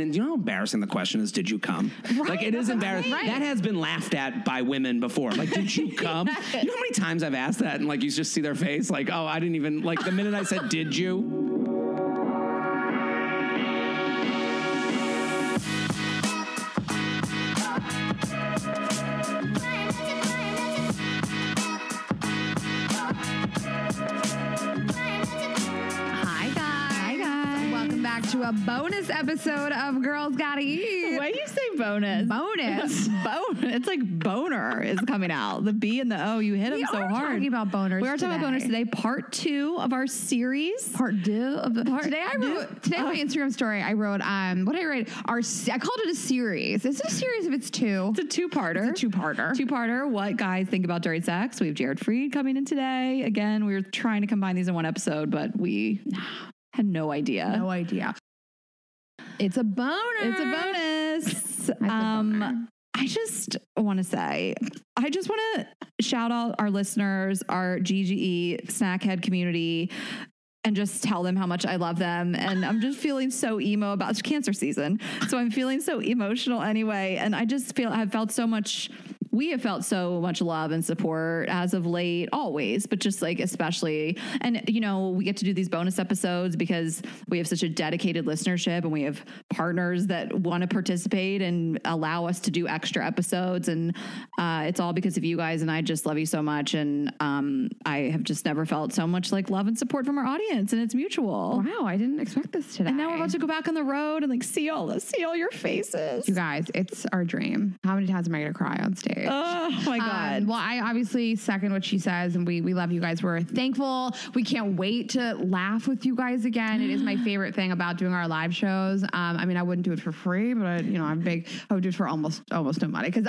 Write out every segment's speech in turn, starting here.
And you know how embarrassing the question is, did you come? Right, like, it is embarrassing. right. That has been laughed at by women before. Like, did you come? You know how many times I've asked that and like you just see their face like, oh, I didn't even, like the minute I said, did you? To a bonus episode of Girls Gotta Eat. Why do you say bonus? Bonus. It's like boner is coming out. The B and the O, you hit them so hard. We are talking about boners. We are talking about boners today. Part 2 of our series. Part 2 of the today. Today on my Instagram story, I wrote what did I write? I called it a series. Is it a series if it's 2? It's a two-parter. It's a two-parter. What guys think about during sex. We have Jared Freid coming in today. Again, we were trying to combine these in one episode, but we had no idea. It's a boner. I just want to say, I just want to shout out our listeners, our GGE Snackhead community, and just tell them how much I love them. And I'm just feeling so emo about it's cancer season. So I'm feeling so emotional anyway. And I just we have felt so much love and support as of late, always, but just like especially. And, you know, we get to do these bonus episodes because we have such a dedicated listenership and we have partners that want to participate and allow us to do extra episodes. And it's all because of you guys. And I just love you so much. And I have just never felt so much like love and support from our audience. And it's mutual. Wow, I didn't expect this today. And now we're about to go back on the road and like see all your faces. You guys, it's our dream. How many times am I going to cry on stage? Oh my God. Well, I obviously second what she says, and we love you guys. We're thankful. We can't wait to laugh with you guys again. It is my favorite thing about doing our live shows. I mean, I wouldn't do it for free, but I would do it for almost no money because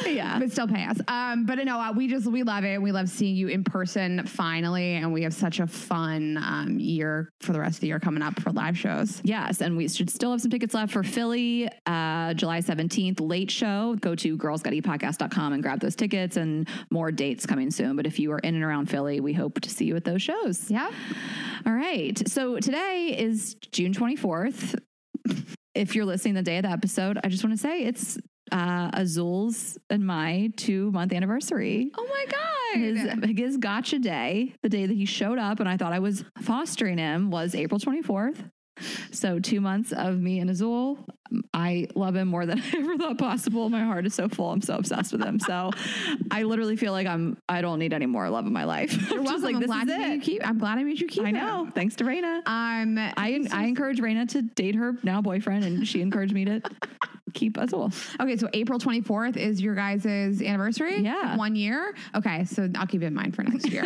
yeah, but still pay us. But no, we love it. We love seeing you in person finally, and we have such a fun year for the rest of the year coming up for live shows. Yes, and we should still have some tickets left for Philly, July 17th, late show. Go to girlsgottaeatpodcast.com and grab those tickets, and more dates coming soon. But if you are in and around Philly, we hope to see you at those shows. Yeah. All right. So today is June 24th. If you're listening the day of the episode, I just want to say it's Azul's and my 2-month anniversary. Oh my God. His gotcha day, the day that he showed up and I thought I was fostering him, was April 24th. So 2 months of me and Azul. I love him more than I ever thought possible. My heart is so full. I'm so obsessed with him. So I literally feel like I don't need any more love in my life. You're welcome. Like, I'm glad I made you keep I know. Thanks to Raina. I encourage Raina to date her now boyfriend, and she encouraged me to keep Azul. Okay, so April 24th is your guys' anniversary? Yeah. 1 year? Okay, so I'll keep it in mind for next year.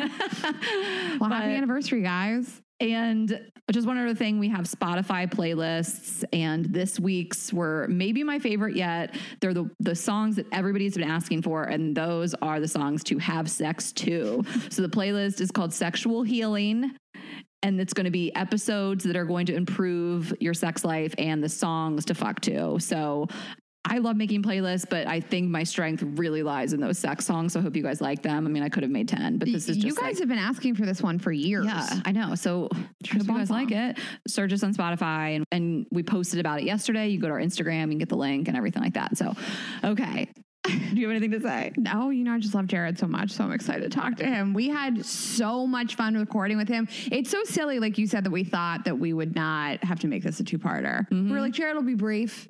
Well, happy anniversary, guys. And just one other thing, we have Spotify playlists, and this week's were maybe my favorite yet. They're the songs that everybody's been asking for, and those are the songs to have sex to. So the playlist is called Sexual Healing, and it's going to be episodes that are going to improve your sex life and the songs to fuck to. So I love making playlists, but I think my strength really lies in those sex songs. So I hope you guys like them. I mean, I could have made 10, but this is just you guys have been asking for this one for years. Yeah, I know. So I hope you guys like it. Search us on Spotify, and we posted about it yesterday. You go to our Instagram, you can get the link and everything like that. So, okay. Do you have anything to say? No, I just love Jared so much. So I'm excited to talk to him. We had so much fun recording with him. It's so silly, like you said, that we thought that we would not have to make this a 2-parter. Mm-hmm. We were like, Jared will be brief.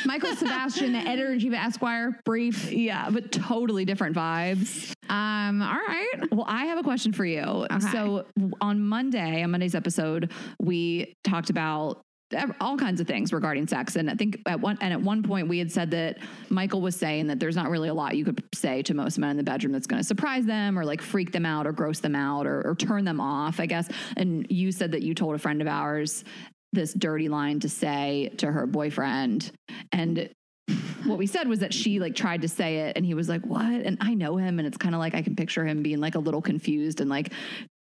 Michael Sebastian, the editor-in-chief of Esquire, brief. Yeah, but totally different vibes. All right. Well, I have a question for you. Okay. So on Monday's episode, we talked about all kinds of things regarding sex. And I think at one point we had said that Michael was saying that there's not really a lot you could say to most men in the bedroom that's going to surprise them or like freak them out or gross them out or turn them off, I guess. And you said that you told a friend of ours this dirty line to say to her boyfriend. And what we said was that she like tried to say it and he was like, what? And I know him. And it's kind of like, I can picture him being like a little confused and like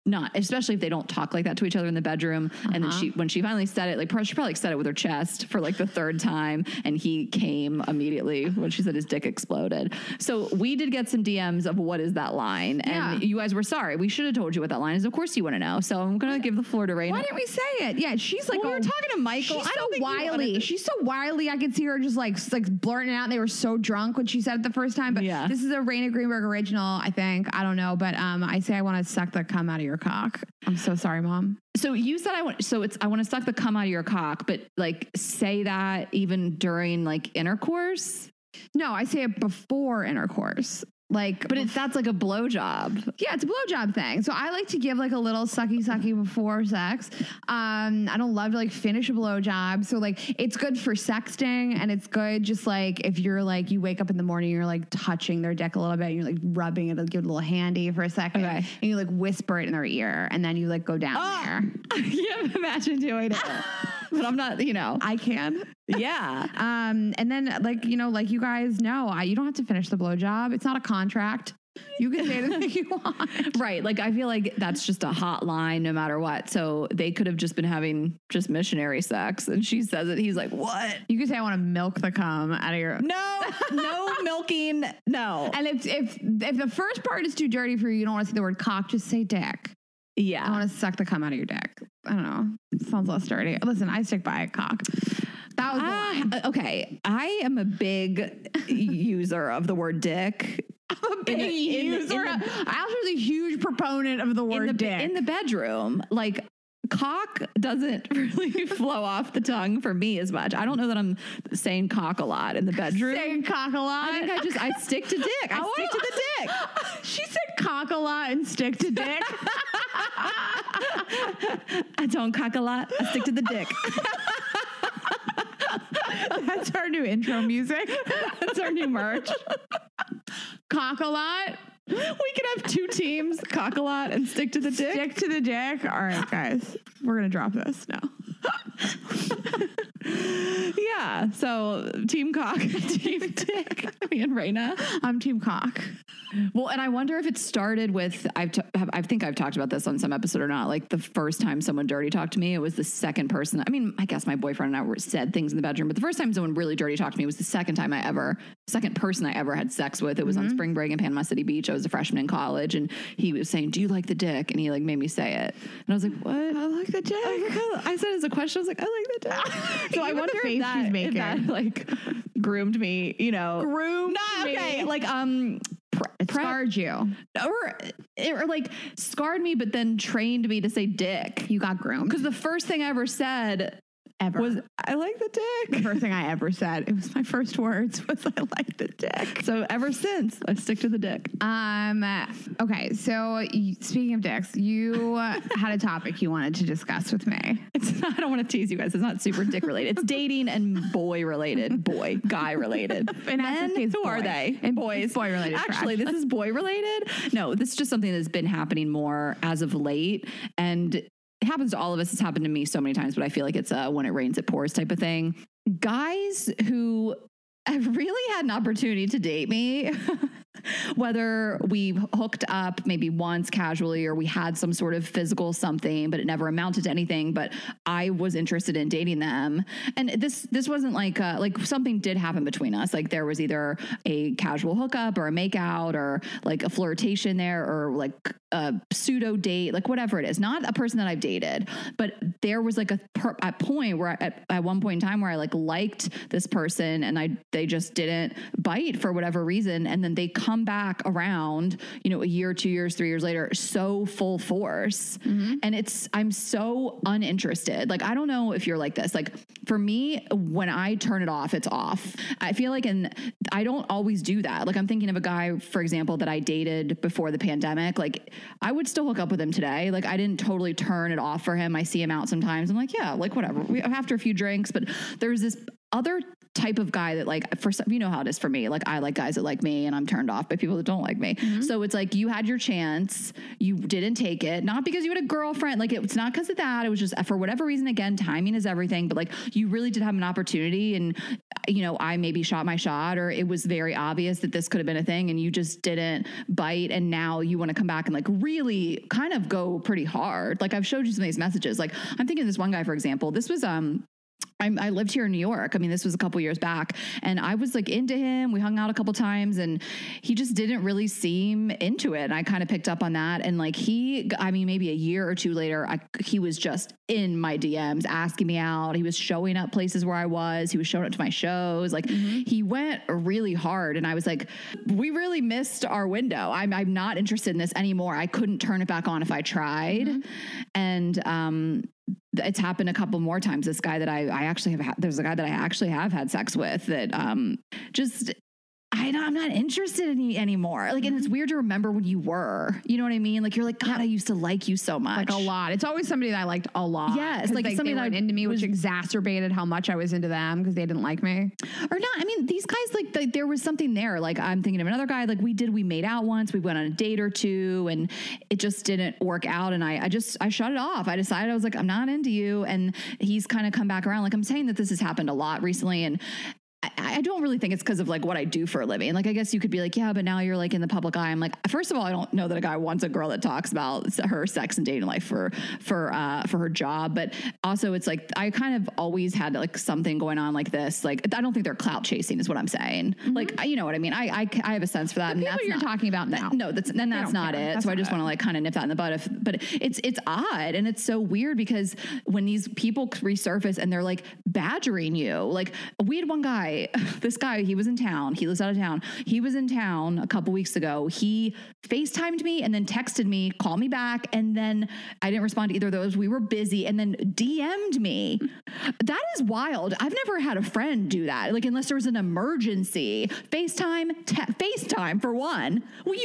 not, especially if they don't talk like that to each other in the bedroom. And then when she finally said it, like she probably said it with her chest for like the third time, and he came immediately when she said his dick exploded. So we did get some DMs of what is that line, and you guys were sorry. We should have told you what that line is. Of course you want to know. So I'm gonna give the floor to Raina. Why didn't we say it? Yeah, she's like, we were talking to Michael. She's so wily. She's so wily. I could see her just like blurting out. They were so drunk when she said it the first time. But this is a Raina Greenberg original, I think. I don't know, but I say I want to suck the cum out of your cock. I'm so sorry, Mom. So you said I want to suck the cum out of your cock, but like say that even during like intercourse? No, I say it before intercourse. Like, but that's like a blowjob. Yeah, it's a blowjob thing. So I like to give like a little sucky before sex. I don't love to like finish a blowjob. So like it's good for sexting, and it's good just like if you're like you wake up in the morning, you're like touching their dick a little bit, and you're like rubbing it, give it a little handy for a second, and you like whisper it in their ear, and then you like go down there. I can't imagine doing it, but I'm not. I can. Yeah. And then like like you guys know, you don't have to finish the blowjob. It's not a contract. You can say anything you want. Right. Like I feel like that's just a hot line no matter what. So they could have just been having just missionary sex, and she says it. He's like, what? You could say, I want to milk the cum out of your... No milking. No. And if the first part is too dirty for you, you don't want to say the word cock, just say dick. Yeah. I want to suck the cum out of your dick. I don't know. It sounds less dirty. Listen, I stick by it, cock. That was the line. Okay. I am a big user of the word dick. I'm a big user. I also was a huge proponent of the word dick. In the bedroom, like cock doesn't really flow off the tongue for me as much. I don't know that I'm saying cock a lot in the bedroom. Saying cock a lot? I think I stick to dick. I stick to the dick. She said cock a lot and stick to dick. I don't cock a lot. I stick to the dick. That's our new intro music. That's our new merch. Cock a lot. We could have two teams, cock a lot and stick to the dick. Stick to the dick. All right, guys. We're going to drop this now. Yeah. So team cock, team dick. Me and Raina. I'm team cock. Well, and I wonder if it started with, I think I've talked about this on some episode or not. Like the first time someone dirty talked to me, it was the second person. I mean, I guess my boyfriend and I said things in the bedroom, but the first time someone really dirty talked to me was the second person I ever had sex with. It was on spring break in Panama City Beach. I was a freshman in college, and he was saying, do you like the dick? And he like made me say it. And I was like, what? I like the dick. I said as a question, I was like, I like the dick. So I wonder if that like groomed me, Groomed me. Okay, like scarred you. Or like scarred me, but then trained me to say dick. You got groomed. Because the first thing I ever said was, I like the dick. The first thing I ever said, it was my first words, was I like the dick. So ever since, I stick to the dick. Okay, so speaking of dicks, you had a topic you wanted to discuss with me. I don't want to tease you guys. It's not super dick related. It's dating and boy related. Guy related. And who are they? And boys. Boy related. Actually, this is boy related. No, this is just something that's been happening more as of late. And it happens to all of us. It's happened to me so many times, but I feel like it's a when it rains, it pours type of thing. Guys who have really had an opportunity to date me, whether we've hooked up maybe once casually or we had some sort of physical something, but it never amounted to anything, but I was interested in dating them. And this wasn't like something did happen between us. Like there was either a casual hookup or a makeout or like a flirtation there or like a pseudo date, like whatever it is, not a person that I've dated, but there was like a point where at one point in time where I like liked this person and they just didn't bite for whatever reason. And then they come back around, a year, 2 years, 3 years later, so full force. Mm-hmm. And I'm so uninterested. Like, I don't know if you're like this. Like for me, when I turn it off, it's off. I feel like, and I don't always do that. Like I'm thinking of a guy, for example, that I dated before the pandemic. Like I would still hook up with him today. Like I didn't totally turn it off for him. I see him out sometimes. I'm like, yeah, like whatever. After a few drinks, but there's this other type of guy that like, for some, you know how it is for me. Like I like guys that like me and I'm turned off by people that don't like me. So it's like, you had your chance, you didn't take it, not because you had a girlfriend. Like it's not because of that. It was just for whatever reason, again, timing is everything, but like you really did have an opportunity and, you know, I maybe shot my shot, or it was very obvious that this could have been a thing and you just didn't bite. And now you want to come back and like really kind of go pretty hard. Like I've showed you some of these messages. Like I'm thinking of this one guy, for example, this was, I lived here in New York. I mean, this was a couple years back and I was like into him. We hung out a couple times and he just didn't really seem into it. And I kind of picked up on that. And like maybe a year or two later, he was just in my DMs asking me out. He was showing up places where I was. He was showing up to my shows. Like he went really hard. And I was like, we really missed our window. I'm not interested in this anymore. I couldn't turn it back on if I tried. And, it's happened a couple more times. This guy that I actually have, there's a guy that I actually have had sex with that, I'm not interested in you anymore. Like, and it's weird to remember when you were, you know what I mean? Like, you're like, God, I used to like you so much. Like a lot. It's always somebody that I liked a lot. Yes. Like somebody that into me, which exacerbated how much I was into them because they didn't like me. Or not. I mean, these guys, like there was something there. Like I'm thinking of another guy, like we made out once, we went on a date or two and it just didn't work out. And I shut it off. I decided, I was like, I'm not into you. And he's kind of come back around. Like I'm saying that this has happened a lot recently. And I don't really think it's because of like what I do for a living. Like, I guess you could be like, yeah, but now you're like in the public eye. I'm like, first of all, I don't know that a guy wants a girl that talks about her sex and dating life for her job. But also it's like, I kind of always had like something going on like this. Like, I don't think they're clout chasing is what I'm saying. Like, you know what I mean? I have a sense for that. The people you're talking about now. That's not it. So I just want to like kind of nip that in the bud. But it's odd. And it's so weird because when these people resurface and they're like badgering you, like we had one guy, this guy, he was in town. He lives out of town. He was in town a couple weeks ago. He FaceTimed me and then texted me, called me back. And then I didn't respond to either of those. We were busy and then DM'd me. That is wild. I've never had a friend do that. Like, unless there was an emergency. FaceTime for one. Well,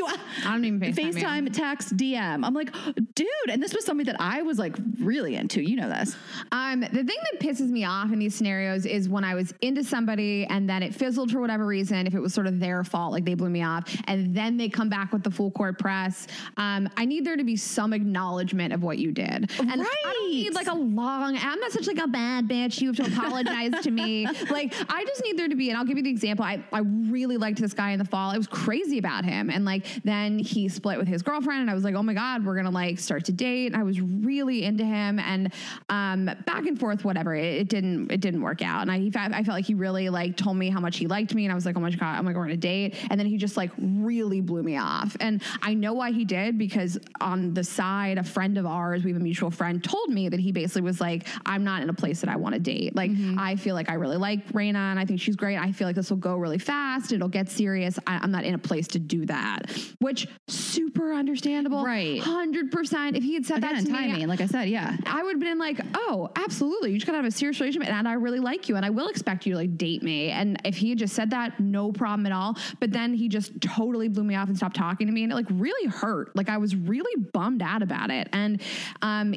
I don't even FaceTime, text, DM. I'm like, dude. And this was something that I was like really into. You know this. The thing that pisses me off in these scenarios is when I was into somebody and then it fizzled for whatever reason, if it was sort of their fault, like they blew me off, and then they come back with the full court press. I need there to be some acknowledgement of what you did. And I don't need like I'm not such like a bad bitch. You have to apologize to me. Like, I just need there to be, and I'll give you the example. I really liked this guy in the fall. I was crazy about him. And like, then he split with his girlfriend and I was like, oh my God, we're going to like start to date. I was really into him and back and forth, whatever. It didn't work out. And I felt like he really like told me how much he liked me. And I was like, oh my God, we're on a date. And then he just like really blew me off. And I know why he did, because on the side, a friend of ours, we have a mutual friend, told me that he basically was like, I'm not in a place that I want to date. Like, I feel like I really like Raina and I think she's great. I feel like this will go really fast. It'll get serious. I'm not in a place to do that, which super understandable. Right. 100%. If he had said that to timing, me, like I said, yeah, I would have been like, oh, absolutely. You just gotta have a serious relationship and I really like you and I will expect you to like date me. And if he had just said that, no problem at all. But then he just totally blew me off and stopped talking to me and it like really hurt. Like, I was really bummed out about it. And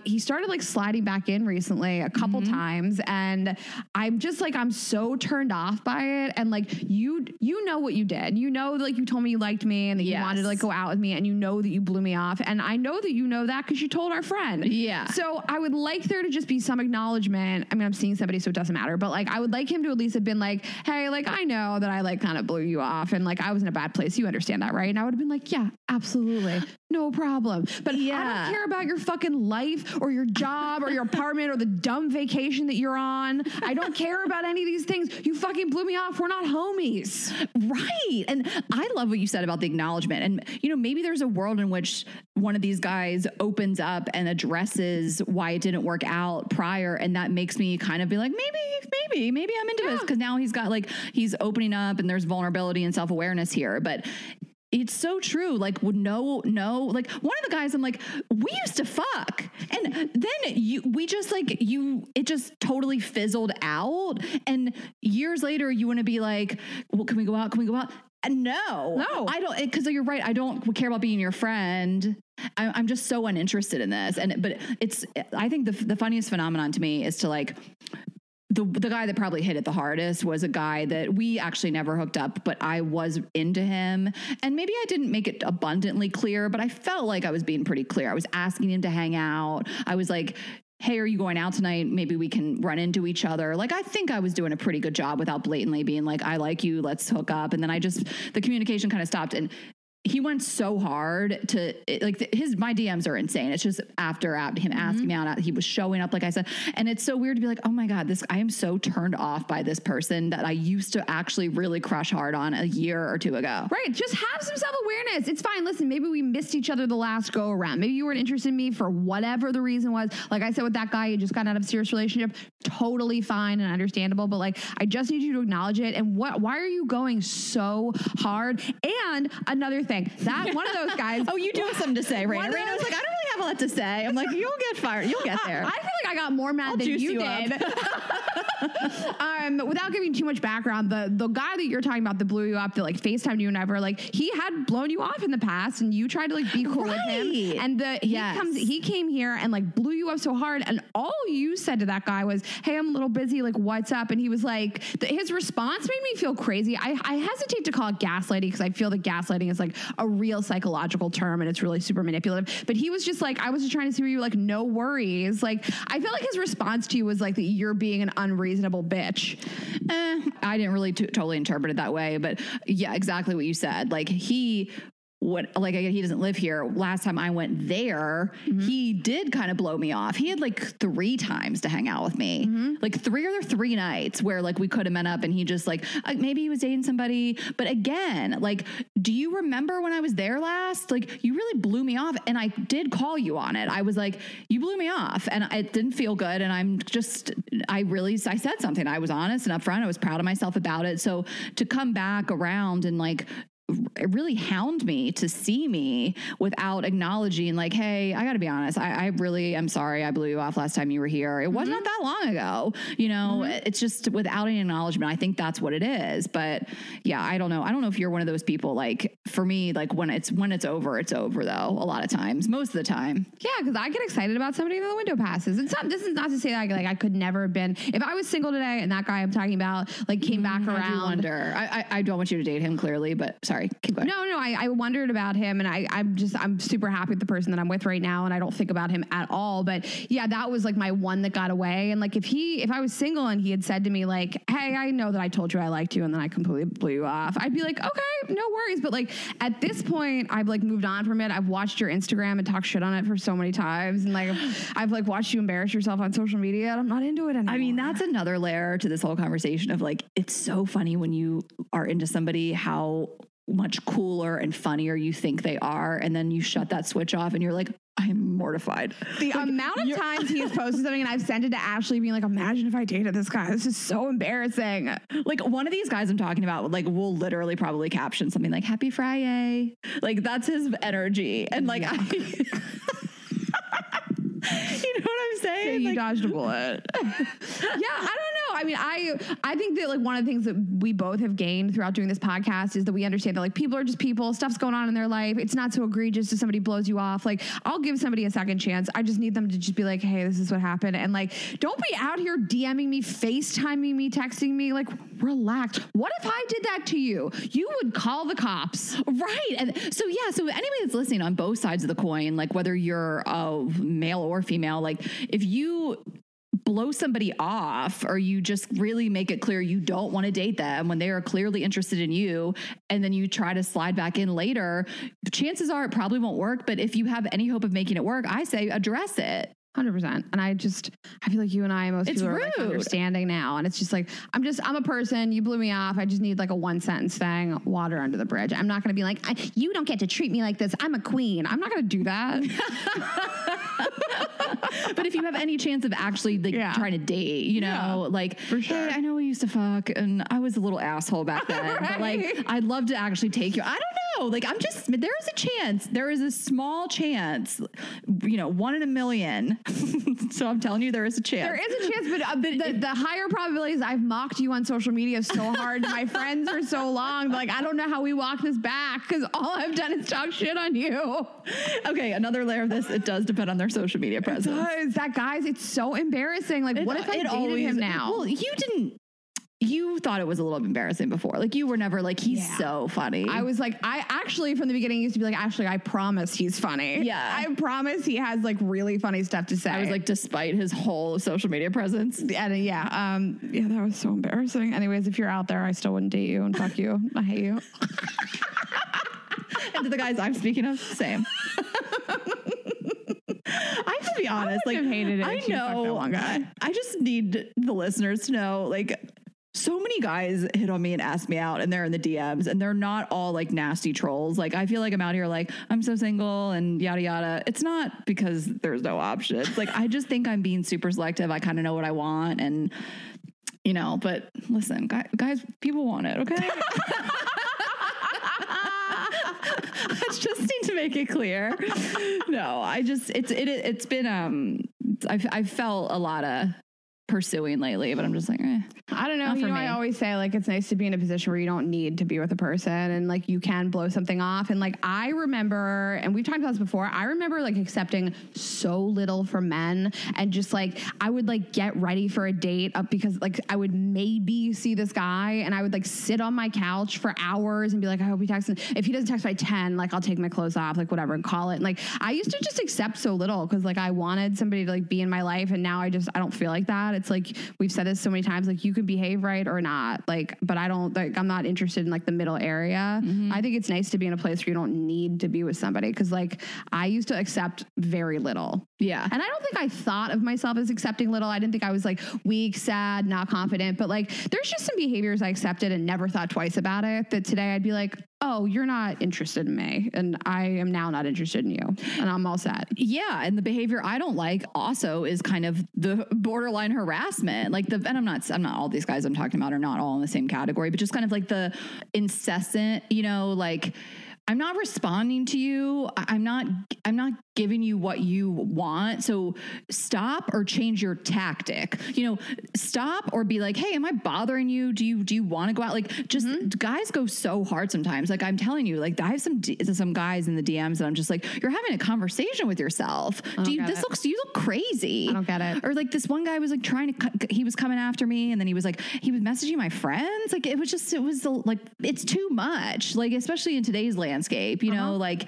he started like sliding back in recently a couple times and I'm just like, I'm so turned off by it. And like, you know what you did. You know, like you told me you liked me and that you wanted to like go out with me and you know that you blew me off. And I know that you know that because you told our friend. Yeah. So I would like there to just be some acknowledgement. I mean, I'm seeing somebody, so it doesn't matter. But like, I would like him to at least have been like, hey, like, I know that I like kind of blew you off and like I was in a bad place. You understand that, right? And I would have been like, yeah, absolutely. No problem. But I don't care about your fucking life or your job or your apartment or the dumb vacation that you're on. I don't care about any of these things. You fucking blew me off. We're not homies. Right. And I love what you said about the acknowledgement. And, you know, maybe there's a world in which one of these guys opens up and addresses why it didn't work out prior. And that makes me kind of be like, maybe I'm into this. Cause now he's opening up and there's vulnerability and self-awareness here. But it's so true. Like, no, like one of the guys, I'm like, we used to fuck. And then it just totally fizzled out. And years later, you want to be like, well, can we go out? No, I don't, because you're right. I don't care about being your friend. I'm just so uninterested in this. But I think the funniest phenomenon to me is to like, the guy that probably hit it the hardest was a guy that we actually never hooked up, but I was into him. And maybe I didn't make it abundantly clear, but I felt like I was being pretty clear. I was asking him to hang out. I was like, hey, are you going out tonight? Maybe we can run into each other. Like, I think I was doing a pretty good job without blatantly being like, I like you, let's hook up. And then the communication kind of stopped. And he went so hard to my DMs are insane. It's just after him asking me out, he was showing up, like I said. And it's so weird to be like, oh my God, I am so turned off by this person that I used to actually really crush hard on a year or two ago. Right. Just have some self-awareness. It's fine. Listen, maybe we missed each other the last go around. Maybe you weren't interested in me for whatever the reason was. Like I said with that guy, you just got out of a serious relationship. Totally fine and understandable. But like, I just need you to acknowledge it. And why are you going so hard? And another thing, that one of those guys. Oh, you do have something to say, Raina. Raina was like, I don't really have a lot to say. I'm like, you'll get fired. You'll get there. I feel like I got more mad than you did. Without giving too much background, the guy that you're talking about that blew you up, that like FaceTimed you and ever, like he had blown you off in the past and you tried to like be cool with him. And he came here and like blew you up so hard. And all you said to that guy was, hey, I'm a little busy. Like, what's up? And he was like, his response made me feel crazy. I hesitate to call it gaslighting because I feel that gaslighting is like a real psychological term and it's really super manipulative. But he was just like, I was just trying to see where you were like, no worries. Like, I feel like his response to you was like that you're being an unreasonable bitch. I didn't really totally interpret it that way, but yeah, exactly what you said. Like he doesn't live here. Last time I went there, he did kind of blow me off. He had like 3 times to hang out with me, like 3 nights where like we could have met up and he just like, maybe he was dating somebody. But again, like, do you remember when I was there last? Like you really blew me off and I did call you on it. I was like, you blew me off and it didn't feel good. And I said something. I was honest and upfront. I was proud of myself about it. So to come back around and like, it really hound me to see me without acknowledging like, hey, I got to be honest. I really am sorry. I blew you off last time you were here. It wasn't that long ago. You know, it's just without any acknowledgement. I think that's what it is. But yeah, I don't know. I don't know if you're one of those people, like for me, like when it's over, it's over though. A lot of times, most of the time. Yeah. Cause I get excited about somebody and the window passes. This is not to say that like I could never have been, if I was single today and that guy I'm talking about like came back around. I do wonder. I don't want you to date him clearly, but sorry. Keep going. No, I wondered about him and I'm super happy with the person that I'm with right now and I don't think about him at all. But yeah, that was like my one that got away. And like if I was single and he had said to me like, hey, I know that I told you I liked you and then I completely blew you off, I'd be like, okay, no worries. But like at this point, I've like moved on from it. I've watched your Instagram and talked shit on it for so many times. And like I've like watched you embarrass yourself on social media and I'm not into it anymore. I mean, that's another layer to this whole conversation of like, it's so funny when you are into somebody, how much cooler and funnier you think they are. And then you shut that switch off and you're like, I'm mortified. The amount of times he has posted something and I've sent it to Ashley being like, imagine if I dated this guy. This is so embarrassing. Like one of these guys I'm talking about, like will literally probably caption something like Happy Friday. Like that's his energy. And like, yeah. You know what I'm saying? So you dodged a bullet. Yeah, I don't know. I mean, I think that like one of the things that we both have gained throughout doing this podcast is that we understand that like people are just people, stuff's going on in their life. It's not so egregious if somebody blows you off. Like I'll give somebody a second chance. I just need them to just be like, hey, this is what happened. And like, don't be out here DMing me, FaceTiming me, texting me, like relax. What if I did that to you? You would call the cops. Right. And so, yeah. So anybody that's listening on both sides of the coin, like whether you're a male or female, like if you blow somebody off or you just really make it clear you don't want to date them when they are clearly interested in you and then you try to slide back in later, chances are it probably won't work. But if you have any hope of making it work, I say address it. 100%. And I feel like you and I, most people are like understanding now. And it's just like, I'm a person, you blew me off. I just need like a 1-sentence thing, water under the bridge. I'm not going to be like, you don't get to treat me like this. I'm a queen. I'm not going to do that. But if you have any chance of actually like trying to date, you know, like, for sure. Hey, I know we used to fuck and I was a little asshole back then, right. But like, I'd love to actually take you. I don't know. know. Like, there's a chance. There is a small chance, 1 in a million. So I'm telling you, there is a chance. There is a chance, but the higher probability is I've mocked you on social media so hard, my friends for so long. Like, I don't know how we walk this back because all I've done is talk shit on you. Okay, another layer of this. It does depend on their social media presence. It does. That, guys, it's so embarrassing. Like, what if I dated him now? Well, you thought it was a little embarrassing before. Like, you were never like, he's so funny. I was like, I actually from the beginning used to be like, actually, I promise he's funny. Yeah. I promise he has like really funny stuff to say. I was like, despite his whole social media presence. And that was so embarrassing. Anyways, if you're out there, I still wouldn't date you and fuck you. I hate you. And to the guys I'm speaking of, same. I have to be honest. I hated it. I know. I just need the listeners to know, like, so many guys hit on me and ask me out, and they're in the DMs, and they're not all like nasty trolls. Like, I feel like I'm out here like, I'm so single and yada yada. It's not because there's no options. Like, I just think I'm being super selective. I kind of know what I want, and but listen, guys, people want it, okay? I just need to make it clear. No, it's been I've felt a lot of pursuing lately, but I'm just like, I don't know. I always say, like, it's nice to be in a position where you don't need to be with a person and like you can blow something off. And like, I remember, and we've talked about this before, I remember like accepting so little from men, and just like, I would like get ready for a date because like I would maybe see this guy, and I would like sit on my couch for hours and be like, I hope he texts. If he doesn't text by 10, like I'll take my clothes off, like whatever, and call it. And, like, I used to just accept so little because like I wanted somebody to like be in my life, and now I don't feel like that. It's like, we've said this so many times, like, you can behave right or not, like, but I'm not interested in like the middle area. Mm-hmm. I think it's nice to be in a place where you don't need to be with somebody, because like I used to accept very little. Yeah. And I don't think I thought of myself as accepting little. I didn't think I was like weak, sad, not confident, but like there's just some behaviors I accepted and never thought twice about it, that today I'd be like, oh, you're not interested in me, and I am now not interested in you, and I'm all set. Yeah, and the behavior I don't like also is kind of the borderline harassment. Like and I'm not all these guys I'm talking about are not all in the same category, but just kind of like the incessant, like, I'm not responding to you. I'm not giving you what you want. So stop or change your tactic. Stop or be like, hey, am I bothering you? Do you want to go out? Like, just guys go so hard sometimes. Like, I'm telling you, like, I have some guys in the DMs and I'm just like, you're having a conversation with yourself. You look crazy. I don't get it. Or like this one guy was like he was coming after me, and then he was messaging my friends. Like, it was like, it's too much. Like, especially in today's landscape, like,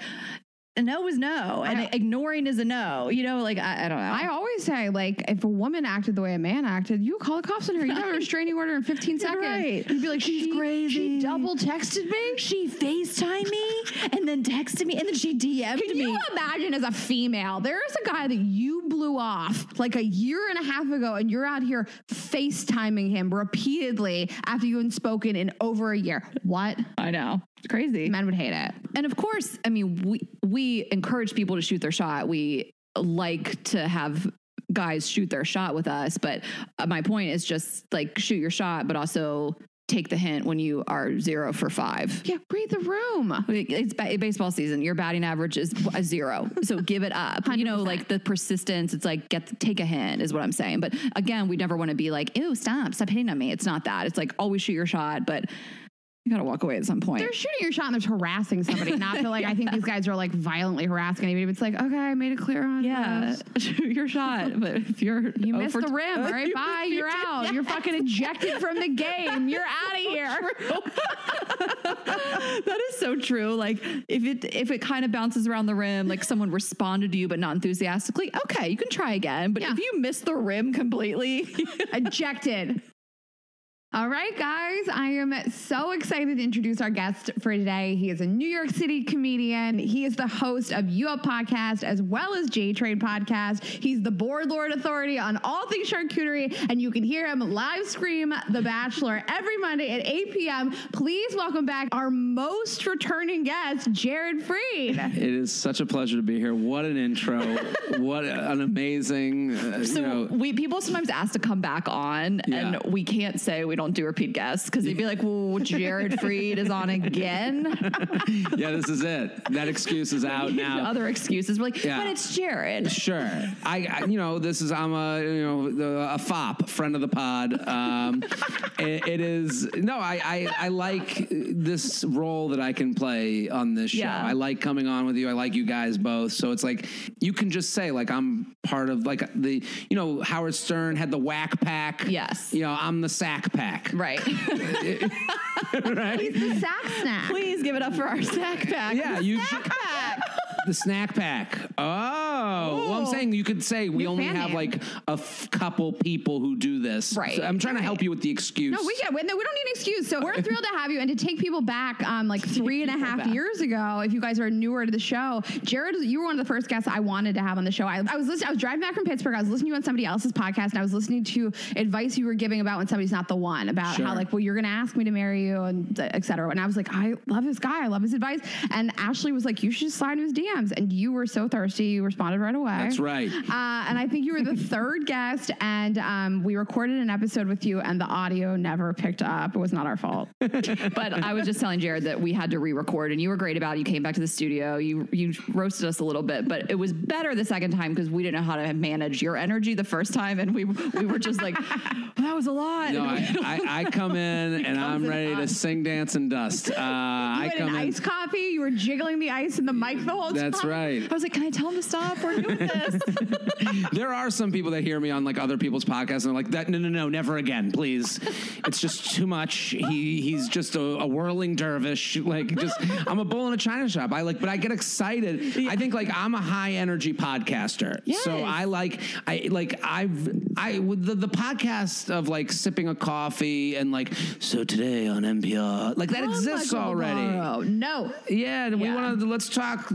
a no is no, and ignoring is a no. Like, I don't know. I always say, like, if a woman acted the way a man acted, you call the cops on her. You have a restraining order in 15 seconds. Right. You'd be like, she's crazy. She double texted me. She FaceTimed me and then texted me and then she DM'd me. Can you imagine, as a female, there's a guy that you blew off like a year and a half ago, and you're out here FaceTiming him repeatedly after you hadn't spoken in over a year. What? I know. It's crazy. Men would hate it. And of course, I mean, we encourage people to shoot their shot. We like to have guys shoot their shot with us. But my point is just like, shoot your shot, but also take the hint when you are 0 for 5. Yeah, read the room. It's baseball season. Your batting average is a 0. So give it up. 100%. Like the persistence, it's like, take a hint is what I'm saying. But again, we never want to be like, ew, stop hitting on me. It's not that. It's like, always shoot your shot, but you got to walk away at some point. They're shooting your shot and there's harassing somebody. Not feel like I think these guys are like violently harassing anybody. But it's like, okay, I made it clear on shoot your shot. But if you missed the rim, all right, bye, you're out. You're fucking ejected from the game. You're out of here. That is so true. Like, if it kind of bounces around the rim, like someone responded to you but not enthusiastically, okay, you can try again. But if you miss the rim completely, ejected. All right, guys, I am so excited to introduce our guest for today. He is a New York City comedian. He is the host of You Up Podcast as well as J-Trade Podcast. He's the board lord authority on all things charcuterie, and you can hear him live stream The Bachelor every Monday at 8 p.m. Please welcome back our most returning guest, Jared Freid. It is such a pleasure to be here. What an intro. What an amazing, people sometimes ask to come back on, and we can't say we don't don't do repeat guests because they'd be like, well, Jared Freid is on again. Yeah, this is it. That excuse is out now. Other excuses. We're like, but it's Jared. Sure. I'm a fop, friend of the pod. It is, no, I like this role that I can play on this show. Yeah. I like coming on with you. I like you guys both. So it's like, you can just say like, I'm part of like the, Howard Stern had the whack pack. Yes. I'm the sack pack. Right. Right? He's the sack snack. Please give it up for our snack pack. Yeah, the snack pack. Oh, well, I'm saying you could say we only have like a couple people who do this. Right. So I'm trying to help you with the excuse. No, we don't need an excuse. So we're thrilled to have you and to take people back like 3.5 years ago. If you guys are newer to the show, Jared, you were one of the first guests I wanted to have on the show. I was driving back from Pittsburgh. I was listening to you on somebody else's podcast, and I was listening to advice you were giving about when somebody's not the one, about how like, well, you're going to ask me to marry you and et cetera. And I was like, I love this guy. I love his advice. And Ashley was like, you should just slide into his DMs. And you were so thirsty. You responded right away. That's right. And I think you were the third guest, and we recorded an episode with you, and the audio never picked up. It was not our fault. But I was just telling Jared that we had to re-record, and you were great about it. You came back to the studio. You roasted us a little bit, but it was better the second time because we didn't know how to manage your energy the first time, and we were just like, that was a lot. No, I come in and I'm ready to sing, dance, and dust. You had an iced coffee. You were jiggling the ice in the mic the whole time. That's right. I was like, can I tell him to stop? We're doing this. There are some people that hear me on like other people's podcasts and are like, that no, never again, please. It's just too much. He's just a whirling dervish. Like, just, I'm a bull in a china shop. But I get excited. Yeah. I think like I'm a high energy podcaster. Yes. So with the podcast of like sipping a coffee and like, so today on NPR, like that exists already. No. Yeah. And we want to, let's talk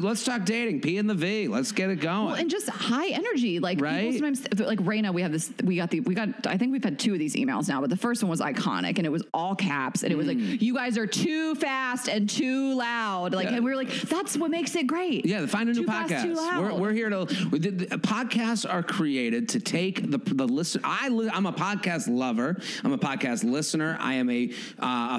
dating, P and the V. Let's get it going. Well, and just high energy. Like people sometimes, like Raina, I think we've had 2 of these emails now, but the first one was iconic and it was all caps and it was like, you guys are too fast and too loud. Like, and we were like, that's what makes it great. Yeah. Find a new podcast. Fast, too loud. We're here to, podcasts are created to take the listen. I'm a podcast lover. I'm a podcast listener. I am a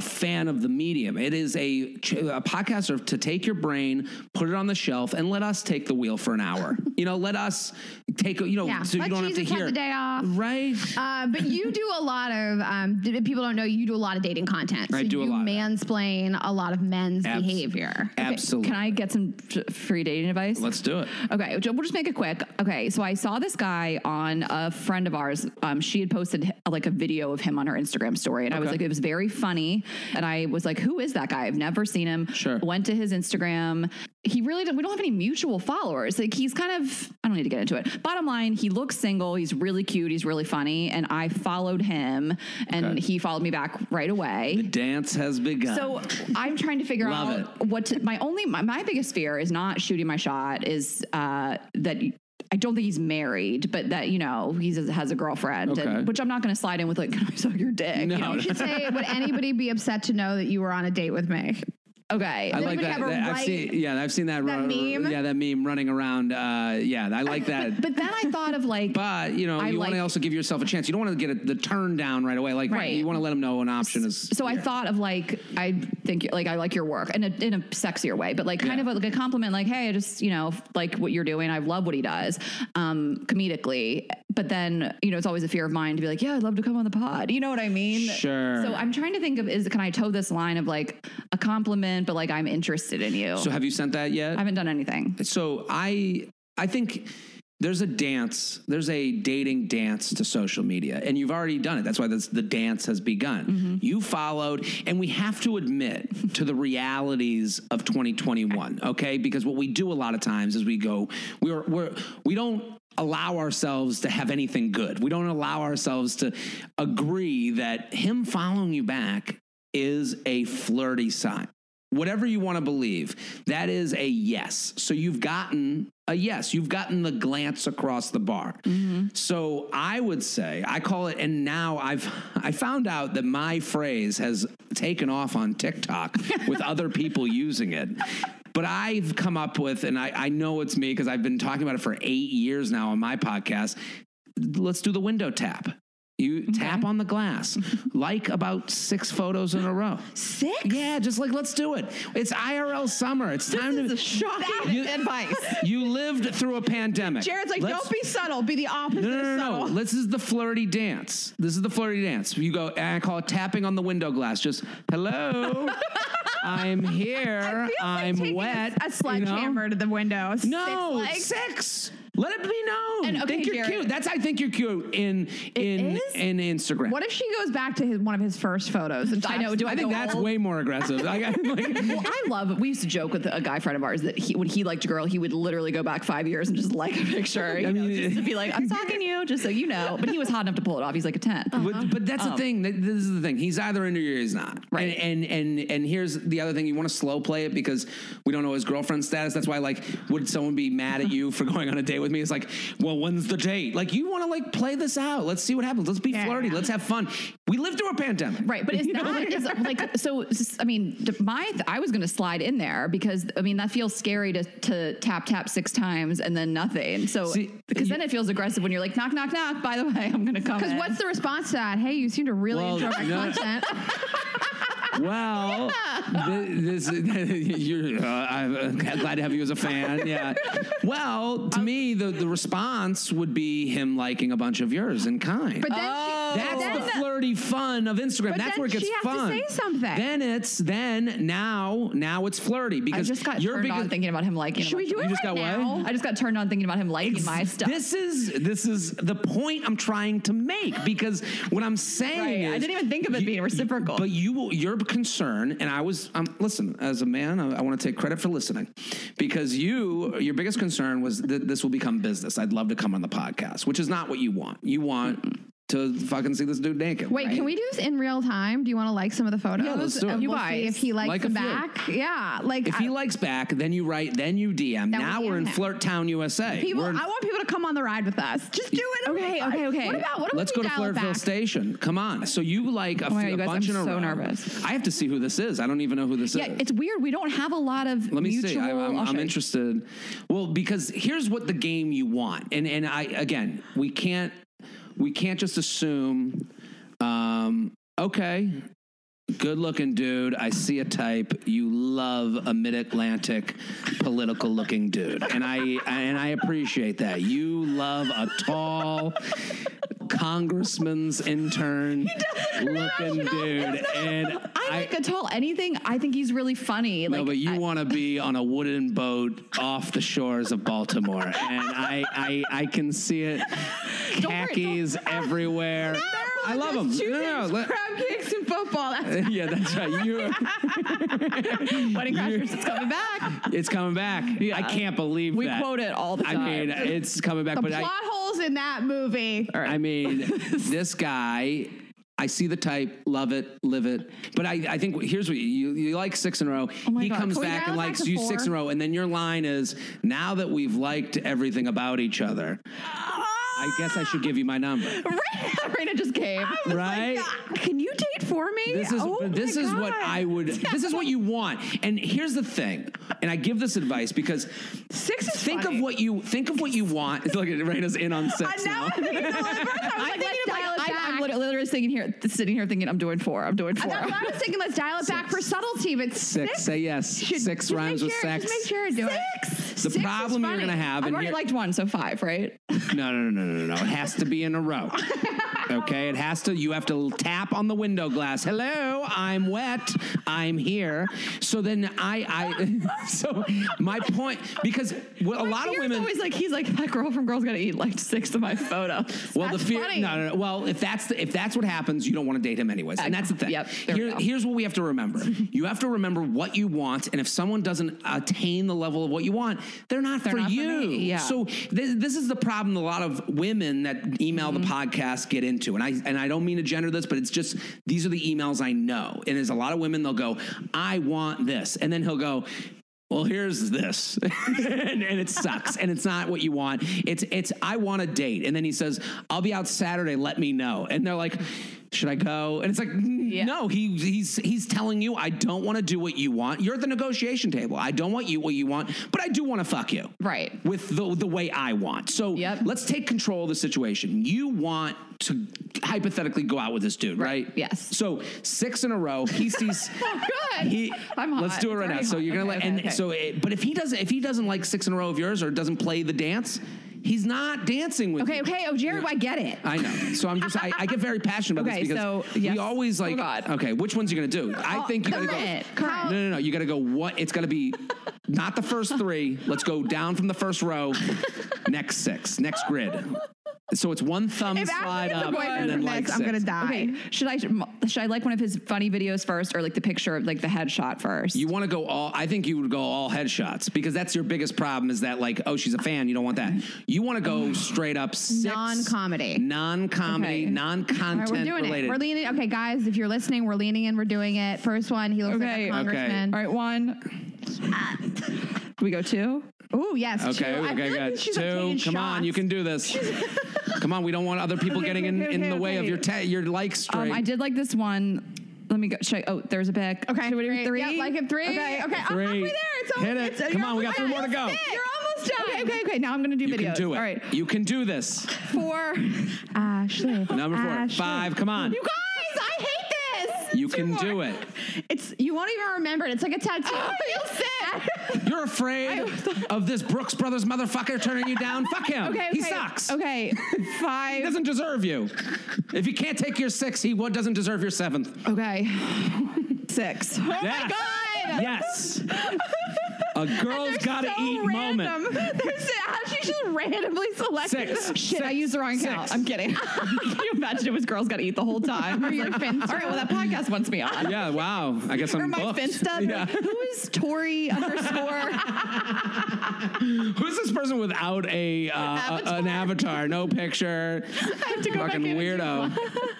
fan of the medium. It is a podcast to take your brain, put it on the shelf, and let us take the wheel for an hour. Let us take, so you don't have to hear the day off. Right. But you do a lot of, people don't know, you do a lot of dating content. I do a lot. You mansplain a lot of men's behavior. Absolutely. Can I get some free dating advice? Let's do it. Okay. We'll just make it quick. Okay. So I saw this guy on a friend of ours. She had posted like a video of him on her Instagram story. And I was like, it was very funny. And I was like, who is that guy? I've never seen him. Sure. Went to his Instagram. We don't have any mutual followers. Like he's kind of, I don't need to get into it. Bottom line, he looks single. He's really cute. He's really funny. And I followed him and he followed me back right away. The dance has begun. So I'm trying to figure out my biggest fear is not shooting my shot is that I don't think he's married, but that, he has a girlfriend, which I'm not going to slide in with like, can I suck your dick? No. You should say, would anybody be upset to know that you were on a date with me? Okay. I like that. I've seen that meme. Yeah, that meme running around. I like that. But then I thought of like, but you want to also give yourself a chance. You don't want to get the turn down right away. Like, you want to let them know an option is. So I thought of like, I think like I like your work in a sexier way, but like kind of like a compliment. Like, hey, I just like what you're doing. I love what he does, comedically. But then it's always a fear of mine to be like, yeah, I'd love to come on the pod. You know what I mean? Sure. So I'm trying to think of can I toe this line of like a compliment, but like I'm interested in you. So have you sent that yet? I haven't done anything. So I think there's a dating dance to social media, and you've already done it. That's why the dance has begun. Mm-hmm. You followed, and we have to admit to the realities of 2021, okay? Because what we do a lot of times is we don't allow ourselves to have anything good. We don't allow ourselves to agree that him following you back is a flirty sign. Whatever you want to believe, that is a yes. So you've gotten a yes. You've gotten the glance across the bar. Mm-hmm. So I would say, I call it, and now I found out that my phrase has taken off on TikTok with other people using it. But I've come up with, and I know it's me because I've been talking about it for 8 years now on my podcast, let's do the window tap. You tap on the glass, like about 6 photos in a row. 6? Yeah, just like, let's do it. It's IRL summer. It's time to. This is shocking advice. You lived through a pandemic. Jared's like, don't be subtle. Be the opposite of subtle. No. This is the flirty dance. You go, and I call it tapping on the window glass. Just, hello, I'm here. I'm wet. A sledgehammer to the window. No, 6. Let it be known. And, okay, think you're Jared, cute. I think you're cute in Instagram. What if she goes back to one of his first photos? And I know. I think that's way more aggressive. Well, I love. We used to joke with a guy friend of ours that when he liked a girl, he would literally go back 5 years and just like a picture. Just to be like, I'm stalking you, just so you know. But he was hot enough to pull it off. He's like a 10. But that's the thing. This is the thing. He's either into you or he's not. Right. And here's the other thing. You want to slow play it because we don't know his girlfriend status. That's why, like, would someone be mad at you for going on a date with me? It's like, well, when's the date? Like, you want to like play this out. Let's see what happens. Let's be flirty. Let's have fun. We lived through a pandemic. Right. But I was going to slide in there because, that feels scary to tap 6 times and then nothing. So, because then it feels aggressive when you're like, knock, knock, knock. By the way, I'm going to come in. Because what's the response to that? Hey, you seem to really enjoy my content. Well, I'm glad to have you as a fan. Yeah. Well, to me, the response would be him liking a bunch of yours in kind. But then that's the flirty fun of Instagram. That's where it gets fun. She has to say something. Now it's flirty because I just got turned on thinking about him liking. Should we do it You just right got now? what? I just got turned on thinking about him liking my stuff. This is the point I'm trying to make because what I'm saying is I didn't even think of it being reciprocal. But your concern, and listen, as a man, I want to take credit for listening because your biggest concern was that this will become business. I'd love to come on the podcast, which is not what you want. You want to fucking see this dude naked. Wait, can we do this in real time? Do you want to like some of the photos? Yeah, let's do it. And You we'll guys see if he likes like them a few. back. Yeah, like If he likes back, then you write, then you DM. Now we're in Flirt Town, USA. I want people to come on the ride with us. Just do it. Okay. What Let's go to Flirtville Station. Come on. So you like a you guys, bunch I'm in a so row. nervous. I have to see who this is. I don't even know who this is. Yeah, it's weird. We don't have a lot of Let me mutual. see. I'm interested. Well, because here's what the game you want, and we can't just assume. Okay, good looking dude. I see a type. You love a mid-Atlantic political looking dude, and I appreciate that. You love a tall congressman's intern looking dude, and I like a tall anything. I think he's really funny. No, but you want to be on a wooden boat off the shores of Baltimore, and I can see it. Khakis everywhere. I love them. Crab cakes and football. Yeah, that's right. Wedding Crashers, it's coming back. It's coming back. Yeah. I can't believe we that. quote it all the time. I mean, it's coming back. The but plot holes in that movie. I mean, this guy. I see the type, love it, live it. But I think here's what you like 6 in a row. Oh my he God. comes Can we back dial and it back likes to you 4? 6 in a row. And then your line is, now that we've liked everything about each other, I guess I should give you my number. Raina just came. Right? Like, can you date for me? This is what I would. This is what you want. And here's the thing. And I give this advice because 6 is think funny. of what you want. Look at Raina's in on 6 now. I'm literally sitting here thinking, I'm doing 4. I'm doing 4. That's what I was thinking. Let's dial it back for subtlety. But 6. Say yes. 6 rhymes with sex. Just make sure I do it. The problem you're going to have. I've already liked 1, so 5, right? No. It has to be in a row. Okay, you have to tap on the window glass. Hello, I'm wet. I'm here. So then so my point, because a lot of women. Always like, he's like, that girl from Girls Gotta Eat liked 6 of my photos. Well, That's the fear. funny. No. Well, if that's what happens, you don't want to date him anyways, and that's the thing. Yep. Here's what we have to remember. You have to remember what you want, and if someone doesn't attain the level of what you want, they're not for you. Me. Yeah. So this is the problem a lot of women that email the podcast get into, and I don't mean to gender this, but it's just these are the emails I know, and there's a lot of women. They'll go, I want this, and then he'll go, well, here's this. and it sucks. And it's not what you want. It's I want a date. And then he says, I'll be out Saturday. Let me know. And they're like, should I go? And it's like, no, he's telling you, I don't want to do what you want. You're at the negotiation table. I don't want what you want, but I do want to fuck you. Right. With the way I want. So let's take control of the situation. You want to hypothetically go out with this dude, right? Yes. So 6 in a row. He sees. Good. I'm hot. Let's do it right now. So you're gonna but if he doesn't like 6 in a row of yours or doesn't play the dance, he's not dancing with you. Okay. Oh, Jared, I get it. I know. So I'm just, I get very passionate about this because we always like, okay, which one's you going to do? I think you got to go. No. You got to go, it's got to be not the first 3. Let's go down from the first row. Next 6, next grid. So it's one thumb slide up and then like 6. I'm gonna die. Okay. Should I like one of his funny videos first, or like the picture of like the headshot first? You want to go all? I think you would go all headshots because that's your biggest problem. Is that like, oh, she's a fan. You don't want that. You want to go straight up 6 non-comedy, non-content we're doing related. We're leaning. Okay, guys, if you're listening, we're leaning in. We're doing it. First one. He looks like a congressman. All right, 1. Do we go 2? Oh yes. Okay, 2. good. 2. Come on, you can do this. Come on, we don't want other people getting in the way of your like streak. I did like this one. Let me go. There's a pic. Okay, should we do 3? Yeah, like it 3. Okay, I'm halfway there. Hit it. Come on, we got 3 more to go. You're almost done. Okay. Now I'm gonna do videos. You can do it. All right. You can do this. 4. Ashley. Number 4. Ashley. 5. Come on. You guys, I hate this. You can do it. You won't even remember it. It's like a tattoo. I feel sick. You're afraid of this Brooks Brothers motherfucker turning you down? Fuck him. He sucks. Okay. 5. He doesn't deserve you. If you can't take your 6, he doesn't deserve your 7th. Okay. 6. Oh my God. Yes. A girl's got to eat moment. She just randomly selected. 6. Shit, I used the wrong count. I'm kidding. Can you imagine it was girls got to eat the whole time? Are you all right, well, that podcast wants me on. Yeah, wow. I guess I'm booked. Finsta. Yeah. Who is Tori _? Who's this person without an avatar? No picture. I have to go fucking back weirdo.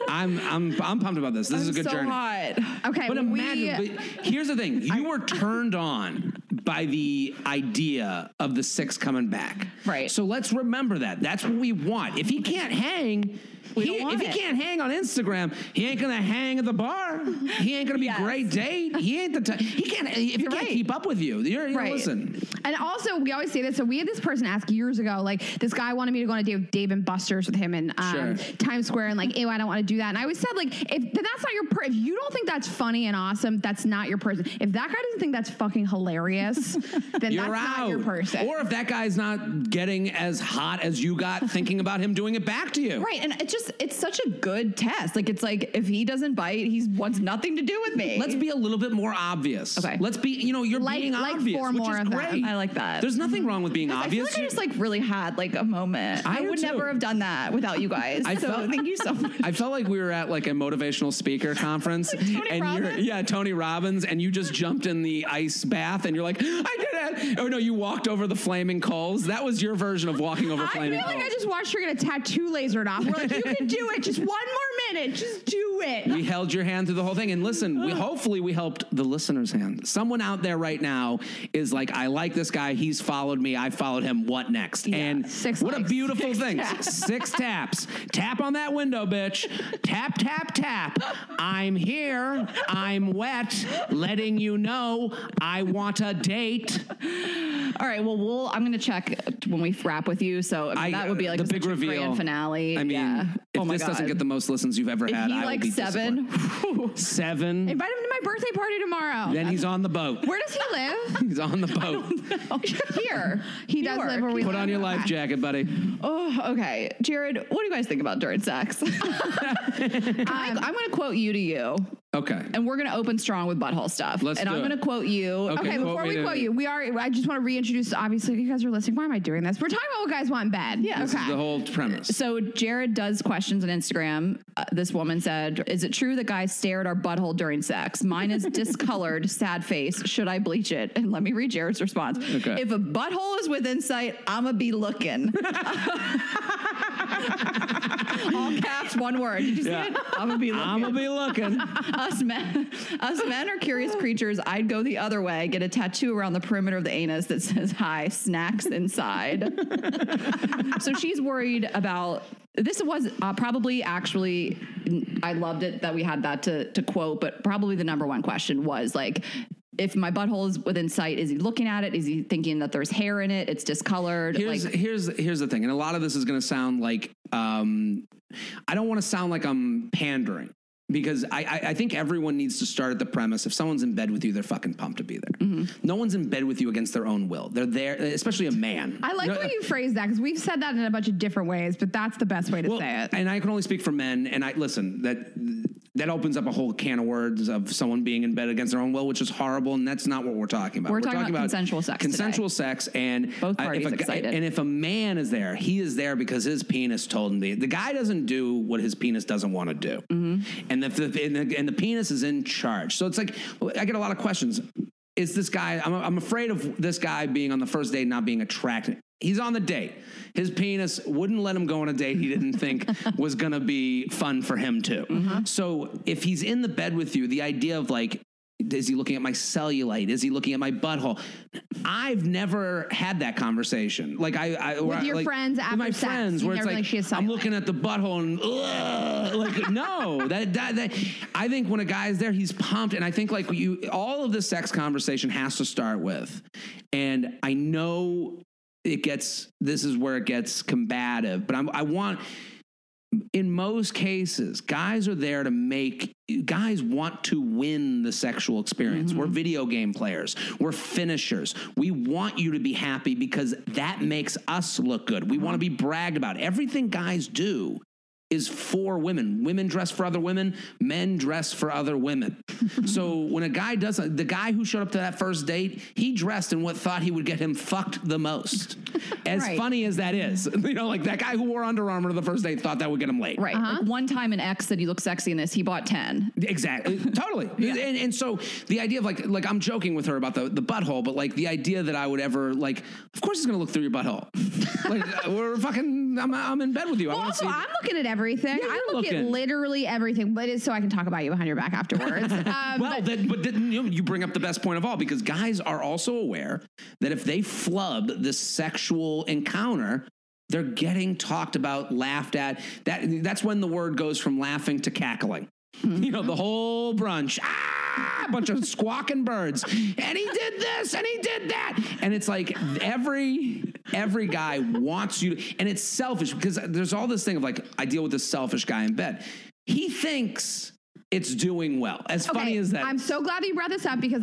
I'm pumped about this. This is a good journey. Hot. Okay, but imagine. But here's the thing: you were turned on by the idea of the 6 coming back. Right. So let's remember that. That's what we want. If he can't hang. If he can't hang on Instagram, he ain't gonna hang at the bar. He ain't gonna be a great date. He ain't the type. He can't. If he can't keep up with you, you're right. Listen. And also, we always say this. So we had this person ask years ago, like this guy wanted me to go on a date with Dave and Buster's with him in Times Square, and like, ew, I don't want to do that. And I always said, like, if that's not your if you don't think that's funny and awesome, that's not your person. If that guy doesn't think that's fucking hilarious, then you're that's out. not your person. Or if that guy's not getting as hot as you got thinking about him doing it back to you. Right. And it's such a good test. Like, it's like, if he doesn't bite, he wants nothing to do with me. Let's be a little bit more obvious. Okay. Let's be, you're being obvious, 4 which more is of great. them. I like that. There's nothing wrong with being obvious. I feel like I just really had like a moment. I would never have done that without you guys. Thank you so much. I felt like we were at like a motivational speaker conference. Tony Robbins, and you just jumped in the ice bath and you're like, I did it. Oh no, you walked over the flaming coals. That was your version of walking over flaming coals. I feel like I just watched her get a tattoo lasered off. We're like, you can do it. Just 1 more minute. Just do it. We held your hand through the whole thing. And listen, hopefully we helped the listener's hand. Someone out there right now is like, I like this guy. He's followed me. I followed him. What next? Yeah. And 6 what likes. A beautiful 6 thing. taps. 6 taps. Tap on that window, bitch. Tap, tap, tap. I'm here. I'm wet. Letting you know I want a date. All right. Well, I'm going to check when we wrap with you. So that would be like the big reveal. Grand finale. I mean, if this doesn't get the most listens you've ever had, I will be 7. 7. Invite him to my birthday party tomorrow. Then he's on the boat. Where does he live? He's on the boat. Here. He does live where we live. Put on your life jacket, buddy. Oh, okay. Jared, what do you guys think about during sex? I'm going to quote you to you. Okay. And we're going to open strong with butthole stuff. I'm going to quote you. Okay, before we quote you, I just want to reintroduce, obviously, you guys are listening. Why am I doing this? We're talking about what guys want in bed. Yeah. This is the whole premise. So Jared does questions on Instagram. This woman said, is it true that guys stare at our butthole during sex? Mine is discolored, sad face. Should I bleach it? And let me read Jared's response. Okay. If a butthole is within sight, I'ma be looking. All caps, 1 word. Did you see it? I'ma be looking. I'ma be looking. Us men are curious creatures. I'd go the other way. Get a tattoo around the perimeter of the anus that says, hi, snacks inside. So she's worried about this was probably actually, I loved it that we had that to quote, but probably the number one question was like, if my butthole is within sight, is he looking at it? Is he thinking that there's hair in it? It's discolored. Here's the thing. And a lot of this is going to sound like, I don't want to sound like I'm pandering. Because I think everyone needs to start at the premise, if someone's in bed with you, they're fucking pumped to be there. Mm-hmm. No one's in bed with you against their own will. They're there, especially a man. I like how you phrase that, because we've said that in a bunch of different ways, but that's the best way to say it. And I can only speak for men, and that opens up a whole can of words of someone being in bed against their own will, which is horrible, and that's not what we're talking about. We're talking about consensual sex Consensual sex, and both parties excited. And if a man is there, he is there because his penis told him the guy doesn't do what his penis doesn't want to do. Mm-hmm. And the penis is in charge. So it's like, I get a lot of questions. Is this guy, I'm afraid of this guy being on the first date not being attracted. He's on the date. His penis wouldn't let him go on a date he didn't think was going to be fun for him too. Mm-hmm. So if he's in the bed with you, the idea of like, is he looking at my cellulite? Is he looking at my butthole? I've never had that conversation. Like with your friends after with my sex, friends, where it's like I'm looking at the butthole and like no, that I think when a guy's there, he's pumped, and I think like all of the sex conversation has to start with, and I know this is where it gets combative, but I want. In most cases, guys are there guys want to win the sexual experience. Mm-hmm. We're video game players. We're finishers. We want you to be happy because that makes us look good. We want to be bragged about. Everything guys do is for women. Women dress for other women. Men dress for other women. So when a guy does, the guy who showed up to that first date, he dressed in what thought he would get him fucked the most. As funny as that is, like that guy who wore Under Armour to the first date thought that would get him laid. Right. Like one time an ex said, "You look sexy in this." He bought 10. Exactly. Totally. Yeah. And so the idea of like I'm joking with her about the butthole, but like the idea that I would ever like, of course he's gonna look through your butthole. Like we're fucking. I'm in bed with you. Well, also, I'm looking at everything. Yeah, I look at literally everything, but it's so I can talk about you behind your back afterwards. You bring up the best point of all, because guys are also aware that if they flub this sexual encounter, they're getting talked about, laughed at. That's when the word goes from laughing to cackling. Mm-hmm. The whole brunch, a bunch of squawking birds, and he did this and he did that, and it's like every guy wants you to, and it's selfish because there's all this thing of like, I deal with this selfish guy in bed. He thinks it's doing well. As funny as that. I'm so glad that you brought this up, because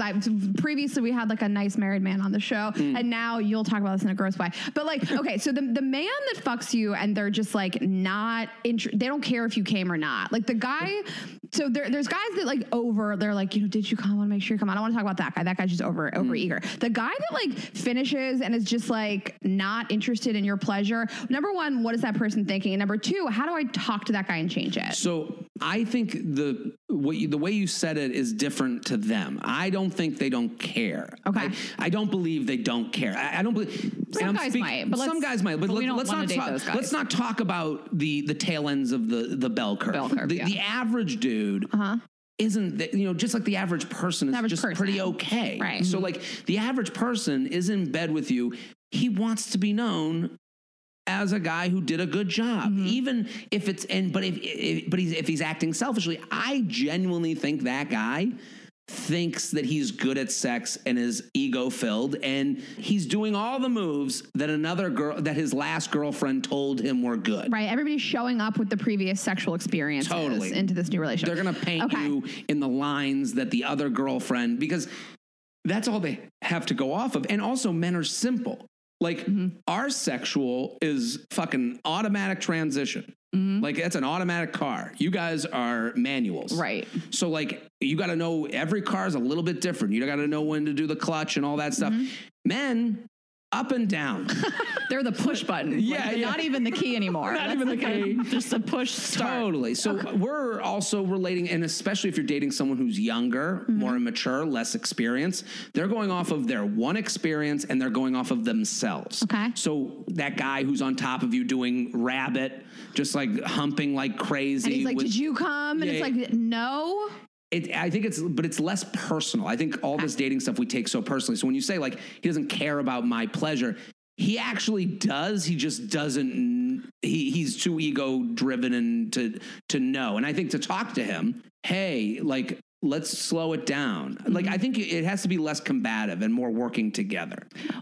previously we had like a nice married man on the show, and now you'll talk about this in a gross way. But like, okay, so the man that fucks you and they're just like not, they don't care if you came or not. Like the guy, so there's guys that like they're like, did you come? I want to make sure you come. I don't want to talk about that guy. That guy's just over eager. The guy that like finishes and is just like not interested in your pleasure. Number one, what is that person thinking? And number two, how do I talk to that guy and change it? So I think the way you said it is different to them. I don't think they don't care. Okay. I don't believe they don't care. I don't believe some guys might. But let's not talk about the tail ends of the bell curve. The average dude isn't, just like the average person is just pretty okay. Right. So like the average person is in bed with you. He wants to be known as a guy who did a good job, even if it's if he's acting selfishly. I genuinely think that guy thinks that he's good at sex and is ego filled, and he's doing all the moves that his last girlfriend told him were good. Right. Everybody's showing up with the previous sexual experiences into this new relationship. They're going to paint you in the lines that the other girlfriend, because that's all they have to go off of. And also, men are simple. Like our sexual is fucking automatic transition. Like it's an automatic car. You guys are manuals. Right. So like you got to know, every car is a little bit different. You got to know when to do the clutch and all that stuff. Men, up and down. They're the push button. Not even the key anymore. Not even the key. Just a push start. Totally. So we're also relating, and especially if you're dating someone who's younger, more immature, less experienced, they're going off of their one experience and they're going off of themselves. Okay. So that guy who's on top of you doing rabbit, just like humping like crazy. And he's like, did you come? And it's like, no. I think it's less personal. I think all this dating stuff we take so personally. So when you say like he doesn't care about my pleasure, he actually does. He just doesn't he's too ego driven and to know. And I think to talk to him, hey, like, let's slow it down. Like, I think it has to be less combative and more working together.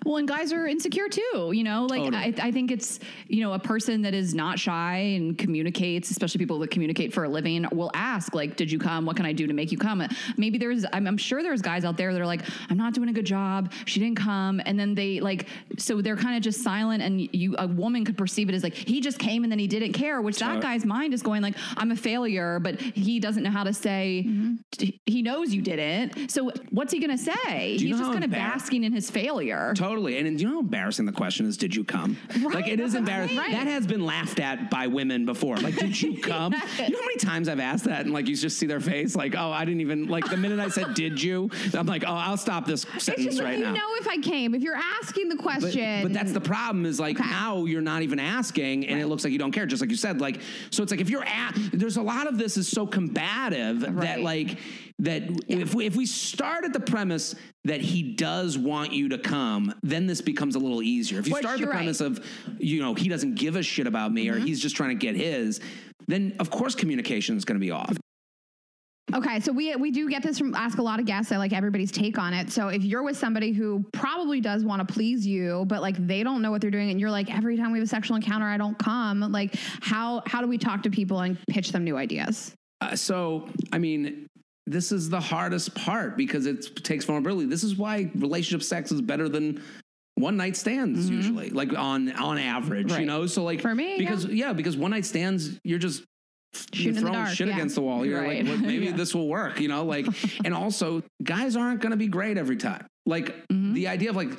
Well, and guys are insecure too, you know, like totally. I think it's, you know, a person that is not shy and communicates, especially people that communicate for a living, will ask, like, did you come? What can I do to make you come? Maybe I'm sure there's guys out there that are like, I'm not doing a good job. She didn't come. And then they like, so they're kind of just silent, and a woman could perceive it as like, he just came and then he didn't care, which that guy's mind is going like, I'm a failure, but he doesn't know how to say, he knows you didn't. So what's he going to say? He's just kind of basking in his failure. Totally. And do you know how embarrassing the question is, did you come? Right, like, it is embarrassing. Right. That has been laughed at by women before. Like, did you come? You know how many times I've asked that, and like, you just see their face like, oh, I didn't even, like, the minute I said, did you? I'm like, oh, I'll stop this sentence right now. You know if I came. If you're asking the question. But that's the problem is, like, now you're not even asking, and it looks like you don't care, just like you said. Like, so it's like, if you're there's a lot of this is so combative that, like, if we start at the premise that he does want you to come, then this becomes a little easier. If you start at the premise of, you know, he doesn't give a shit about me, or he's just trying to get his, then of course communication is going to be off. Okay, so we do get this from Ask a Lot of Guests. I like everybody's take on it. So if you're with somebody who probably does want to please you, but like they don't know what they're doing, and you're like, every time we have a sexual encounter, I don't come. Like, how do we talk to people and pitch them new ideas? So, I mean, this is the hardest part because it takes vulnerability. This is why relationship sex is better than one night stands usually, like on average, you know? So like, for me, because one night stands, you're just throwing shit against the wall. You're like, well, maybe this will work, you know? Like, and also guys aren't going to be great every time. Like the idea of like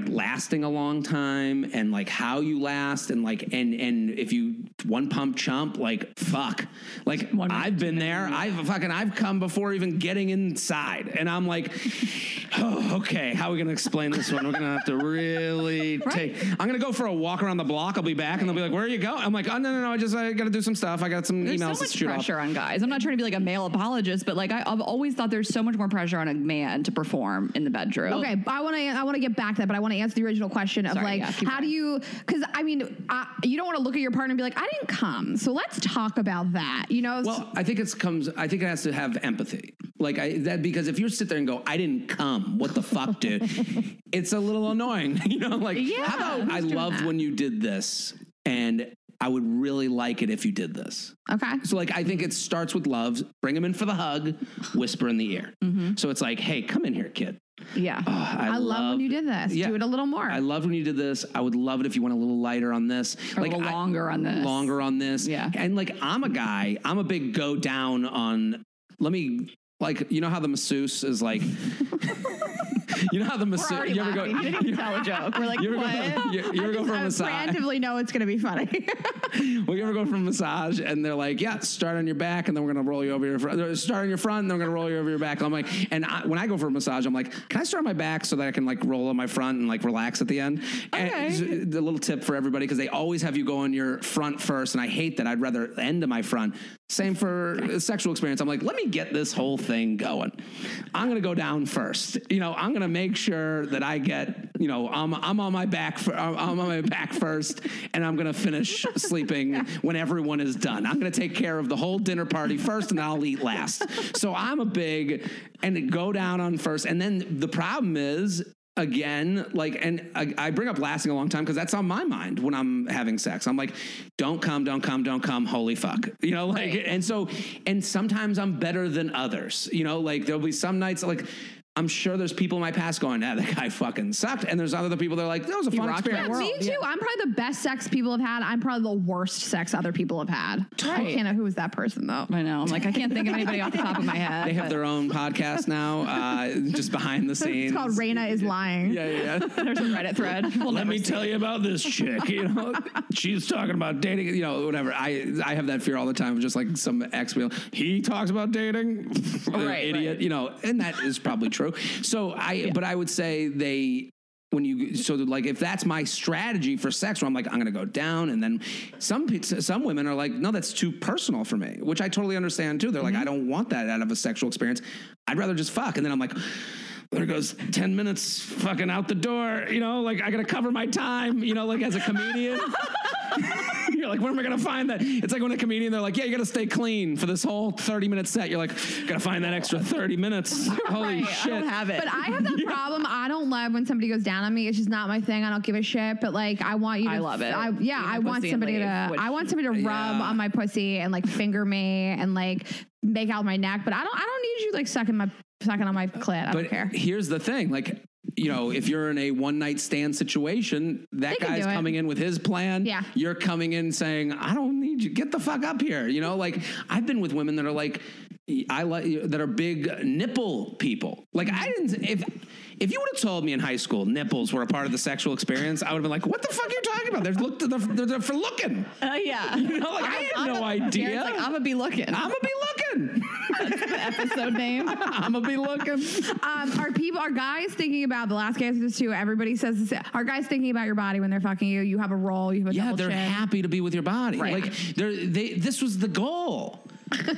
lasting a long time and like how you last and like, and if you one pump chump, like, fuck, like I've been there. I've come before even getting inside, and I'm like, oh, okay, how are we going to explain this one? We're going to have to really I'm going to go for a walk around the block. I'll be back and they'll be like, where are you going? I'm like, oh, no. I got to do some stuff. I got some emails to shoot off. There's so much pressure on guys. I'm not trying to be like a male apologist, but like I've always thought there's so much more pressure on a man to perform in the bedroom. Okay. I want to get back to that, but I want to answer the original question of how do you, because I mean, you don't want to look at your partner and be like, I didn't come. So let's talk about that, you know? Well, I think it has to have empathy. Like because if you sit there and go, I didn't come, what the fuck, dude? It's a little annoying, you know? Like, how about I loved when you did this, and I would really like it if you did this. Okay. So like, I think it starts with love. Bring him in for the hug, whisper in the ear. So it's like, hey, come in here, kid. Yeah. I love when you did this. Yeah. Do it a little more. I loved when you did this. I would love it if you went a little lighter on this. Or like a little longer on this. Longer on this. Yeah. And like, I'm a big go down on, like, you know how the masseuse is like, you know how the masseuse, you ever go, you didn't even tell a joke. We're like, what? You ever go for a massage? I preemptively know it's going to be funny. Well, you ever go for a massage and they're like, yeah, start on your back and then we're going to roll you over your front. Start on your front and then we're going to roll you over your back. And I'm like, when I go for a massage, I'm like, can I start on my back so that I can like roll on my front and like relax at the end? Okay. And the little tip for everybody, because they always have you go on your front first, and I hate that. I'd rather end to my front. Same for a sexual experience. I'm like, let me get this whole thing going. I'm going to go down first. You know, I'm going to make sure that I get, you know, I'm on my back. I'm on my back first, and I'm going to finish sleeping when everyone is done. I'm going to take care of the whole dinner party first, and I'll eat last. So I'm a big, and go down on first. And then the problem is, again, like, and I bring up lasting a long time because that's on my mind when I'm having sex. I'm like, don't come, holy fuck. You know, like, and so, and sometimes I'm better than others, you know, like there'll be some nights like, I'm sure there's people in my past going, that guy fucking sucked. And there's other people that are like, that was a fun experience. Yeah, me too. Yeah. I'm probably the best sex people have had. I'm probably the worst sex other people have had. Right. I can't know who was that person though. I know. I'm like, I can't think of anybody off the top of my head. They have their own podcast now, just behind the scenes. It's called Raina is Lying. Yeah. There's a Reddit thread. Let me tell you about this chick. You know, she's talking about dating. You know, whatever. I have that fear all the time. Just like some ex people. He talks about dating. Idiot. Right. You know, and that is probably true. So but I would say if that's my strategy for sex, where I'm like, I'm going to go down, and then some women are like, no, that's too personal for me, which I totally understand too. They're like, I don't want that out of a sexual experience. I'd rather just fuck. And then I'm like, there goes 10 minutes fucking out the door, you know, like I got to cover my time, you know, like as a comedian. Like, where am I going to find that? It's like when a comedian, they're like, yeah, you got to stay clean for this whole 30-minute set. You're like, got to find that extra 30 minutes. Holy shit. I don't have it. But I have that problem. I don't love when somebody goes down on me. It's just not my thing. I don't give a shit. But like, I want you to. I love it. I want somebody to. I want somebody to rub on my pussy and like finger me and like make out my neck. But I don't need you like sucking on my clit. I don't care. Here's the thing, like, you know, if you're in a one night stand situation, that guy's coming in with his plan. Yeah. You're coming in saying, I don't need you. Get the fuck up here. You know, like I've been with women that are like, that are big nipple people. Like if you would have told me in high school nipples were a part of the sexual experience, I would have been like, what the fuck are you talking about? They're for looking. Yeah. You know, like I had no idea. Like, I'm gonna be looking. That's the episode name. I'm gonna be looking. Are guys thinking about, the last guy says this too, everybody says this, are guys thinking about your body when they're fucking you? You have a role, you have a double they're chin. happy to be with your body. Right. Like this was the goal.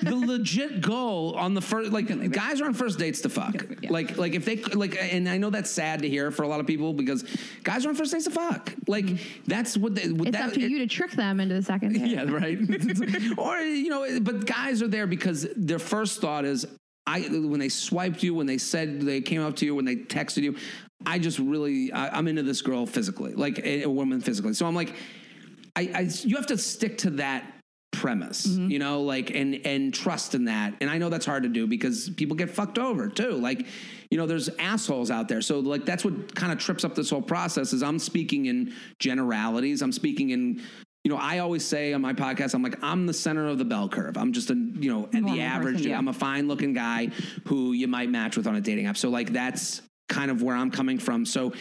The legit goal on the first, like, guys are on first dates to fuck. Yeah. Like if they like, and I know that's sad to hear for a lot of people because guys are on first dates to fuck. Like that's what it's up to you to trick them into the second date. Yeah, right. Or you know, but guys are there because their first thought is, when they swiped you, when they said they came up to you, when they texted you, I'm into this girl physically, like a woman physically. So I'm like, you have to stick to that premise, you know, like, and trust in that. And I know that's hard to do because people get fucked over too. Like, you know, there's assholes out there. So like, that's what kind of trips up this whole process is I'm speaking in generalities. I'm speaking in, you know, I always say on my podcast, I'm like, I'm the center of the bell curve. I'm just the average dude. I'm a fine looking guy who you might match with on a dating app. So like, that's kind of where I'm coming from. So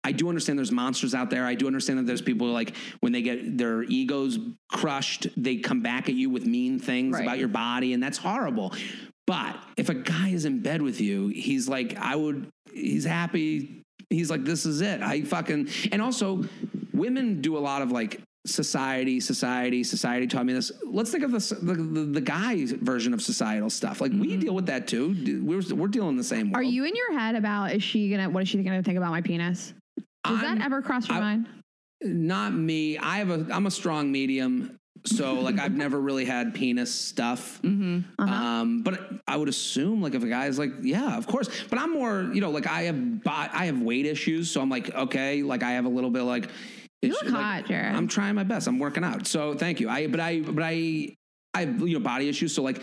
I do understand there's monsters out there. I do understand that there's people like when they get their egos crushed, they come back at you with mean things about your body. And that's horrible. But if a guy is in bed with you, he's like, he's happy. He's like, this is it. And also women do a lot of like, society taught me this. Let's think of the guy version of societal stuff. Like we deal with that too. We're dealing the same world. Are you in your head about, what is she gonna think about my penis? Does that ever cross your mind? Not me. I'm a strong medium. So like I've never really had penis stuff. But I would assume like if a guy's like, yeah, of course. But I'm more, you know, like I have weight issues. So I'm like, okay, like I have a little bit like, you look hot, Jared. I'm trying my best. I'm working out. So thank you. But I have, you know, body issues. So like,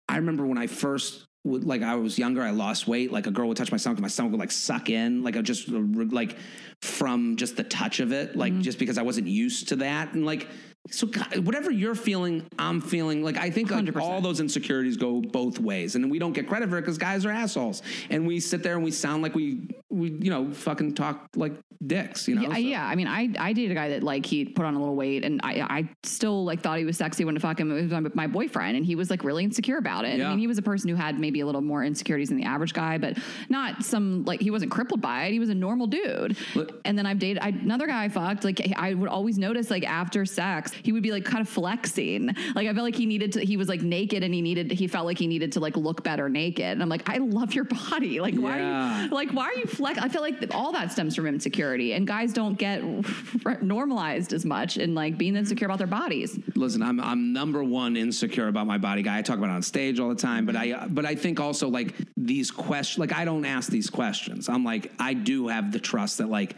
I remember when I first I was younger, I lost weight. Like a girl would touch my stomach and my stomach would like suck in, like just like from just the touch of it, like just because I wasn't used to that. And like, so whatever you're feeling, I'm feeling. Like I think like all those insecurities go both ways, and we don't get credit for it because guys are assholes, and we sit there and we sound like we you know fucking talk like dicks, you know. Yeah. I mean, I dated a guy that like he put on a little weight, and I still like thought he was sexy when to fuck him. It was my boyfriend, and he was like really insecure about it. Yeah. I mean, he was a person who had maybe a little more insecurities than the average guy, but not some like he wasn't crippled by it. He was a normal dude. And then I've dated another guy I fucked. Like I would always notice like after sex, he would be like kind of flexing. Like I felt like he was like naked and he felt like he needed to like look better naked. And I'm like, I love your body. Like why are you flex? I feel like all that stems from insecurity, and guys don't get normalized as much in like being insecure about their bodies. Listen, I'm number one insecure about my body guy. I talk about it on stage all the time, but I think also like these questions, like I don't ask these questions. I'm like, I do have the trust that like,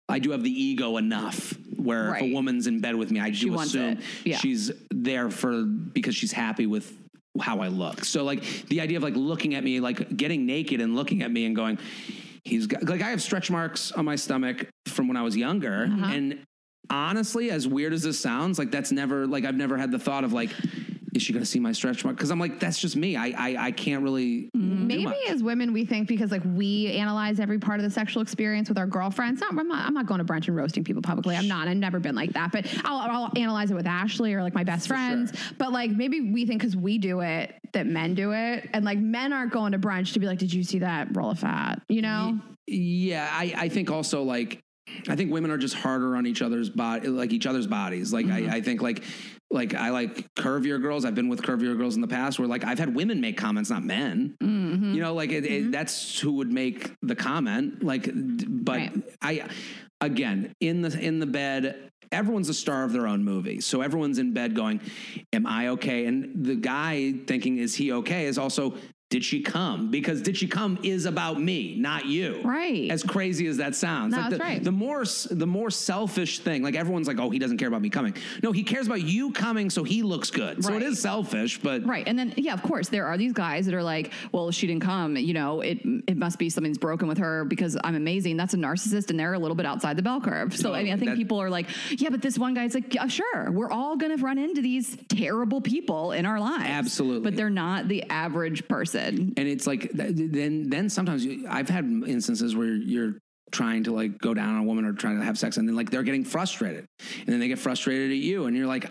I do have the ego enough where if a woman's in bed with me, I do assume she's there because she's happy with how I look. So like the idea of like looking at me, like getting naked and looking at me and going, like I have stretch marks on my stomach from when I was younger. And honestly, as weird as this sounds, like that's never, like I've never had the thought of like, is she going to see my stretch mark? Because I'm like, that's just me. I can't really. Maybe as women, we think because like we analyze every part of the sexual experience with our girlfriends. I'm not going to brunch and roasting people publicly. I'm not. I've never been like that. But I'll analyze it with Ashley or like my best friends. Sure. But like maybe we think because we do it that men do it, and like men aren't going to brunch to be like, did you see that roll of fat? You know? Yeah, I think also like. I think women are just harder on each other's bodies. Like I think like I like curvier girls. I've been with curvier girls in the past where like I've had women make comments, not men. You know, like that's who would make the comment. Like, but I again in the bed. everyone's a star of their own movie. So everyone's in bed going, am I okay? And the guy thinking, is he okay? Is also, did she come? Because did she come is about me, not you. Right. As crazy as that sounds. No, like that's right. The more selfish thing, like everyone's like, oh, he doesn't care about me coming. No, he cares about you coming so he looks good. So it is selfish, but. Right. And then, yeah, of course, there are these guys that are like, well, she didn't come, you know, it must be something's broken with her because I'm amazing. That's a narcissist and they're a little bit outside the bell curve. So, I mean, I think people are like, yeah, but this one guy's like, yeah, sure, we're all going to run into these terrible people in our lives. Absolutely. But they're not the average person. And it's like, then sometimes I've had instances where you're trying to like go down on a woman or trying to have sex and then like they're getting frustrated and then they get frustrated at you and you're like,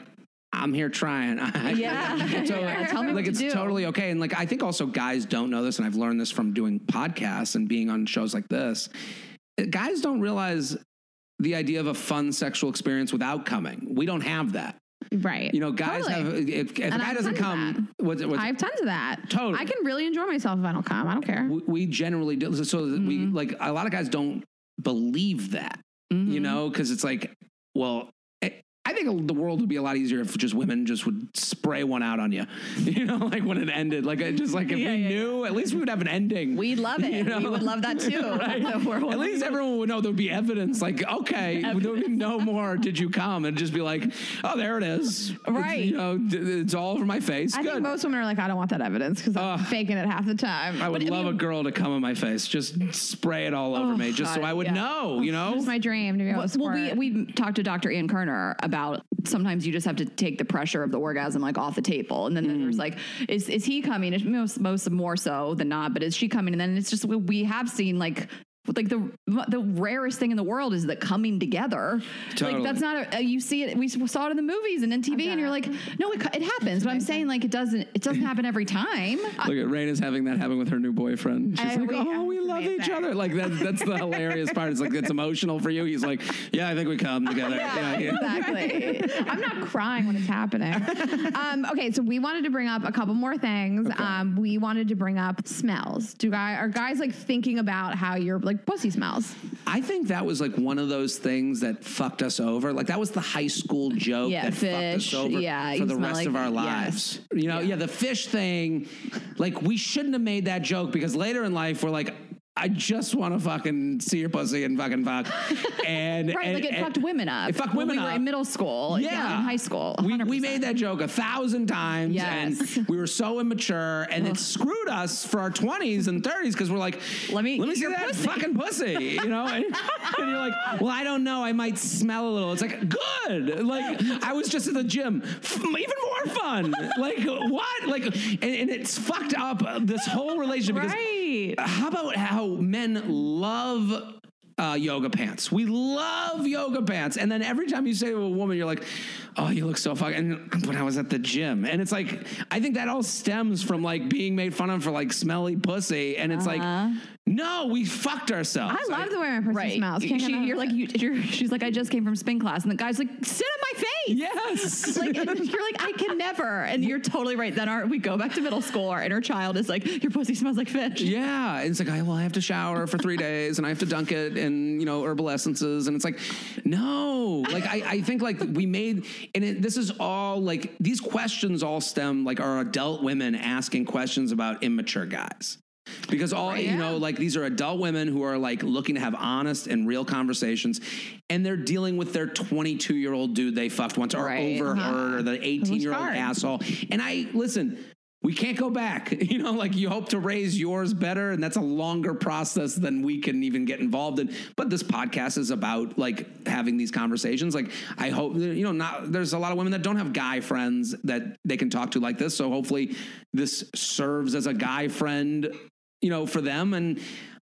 I'm here trying. Yeah. So Tell me like what it's to do. totally okay. And like I think also guys don't know this, and I've learned this from doing podcasts and being on shows like this. Guys don't realize the idea of a fun sexual experience without coming. We don't have that. Right. You know, guys Totally. have, if a And guy I have doesn't tons of come, what's I have tons of that. Totally. I can really enjoy myself if I don't come. I don't care. we generally do. So we like a lot of guys don't believe that, you know, because it's like, well, I think the world would be a lot easier if just women just would spray one out on you, you know, like when it ended, like just like if we knew, at least we would have an ending. We'd love it. You know? We would love that too. Right. At least everyone would know there'd be evidence. Like, okay, we don't know more. Did you come? And just be like, oh, there it is. Right. It's, you know, it's all over my face. I Good. think most women are like, I don't want that evidence because I'm faking it half the time. I would love a girl to come on my face. Just spray it all over me, just so I would know, you know? It's my dream to be able to squirt. Well, we talked to Dr. Ann Kerner about sometimes you just have to take the pressure of the orgasm like off the table. And then there's like, is he coming? It's most more so than not, but is she coming? And then it's just, we have seen like the rarest thing in the world is the coming together. Totally. Like that's not you see it. We saw it in the movies and in TV, and you're like, no, it happens. But I'm saying like it doesn't happen every time. Look at Raina's having that happen with her new boyfriend. She's like, we love each other. Like that's the hilarious part. It's like it's emotional for you. He's like, yeah, I think we come together. Yeah, exactly. I'm not crying when it's happening. Okay, so we wanted to bring up a couple more things. Okay. We wanted to bring up smells. Are guys like thinking about how you're like pussy smells? I think that was like one of those things that fucked us over. Like that was the high school joke that fish, fucked us over for the rest of our lives. Yes. You know, the fish thing, like we shouldn't have made that joke because later in life we're like, I just want to fucking see your pussy and fucking fuck. And right, like it fucked women up. It fucked women up. We were in middle school, in high school. We made that joke 1,000 times. Yes. And we were so immature, and it screwed us for our 20s and 30s because we're like, let me see that fucking pussy, you know? And you're like, well, I don't know. I might smell a little. It's like, good. Like, I was just at the gym. Even more fun. Like, what? Like, and it's fucked up this whole relationship. Because how about how men love yoga pants? We love yoga pants. And then every time you say to a woman, you're like, oh, you look so fucking, when I was at the gym. And it's like, I think that all stems from like being made fun of for like smelly pussy. And it's like, no, we fucked ourselves. I love the way my pussy smells. She's like, I just came from spin class. And the guy's like, sit on my face. Yes. Like, and you're like, I can never. And you're totally right. Then we go back to middle school. Our inner child is like, your pussy smells like fish. Yeah. And it's like, well, I have to shower for 3 days and I have to dunk it in, you know, herbal essences. And it's like, no, like, I think like we made, and this is all like, these questions all stem like are adult women asking questions about immature guys. Because you know, like these are adult women who are like looking to have honest and real conversations, and they're dealing with their 22-year-old dude they fucked once or overheard or the 18-year-old asshole. And listen, we can't go back. You know, like you hope to raise yours better, and that's a longer process than we can even get involved in. But this podcast is about like having these conversations. Like I hope, you know, there's a lot of women that don't have guy friends that they can talk to like this. So hopefully this serves as a guy friend, you know, for them. And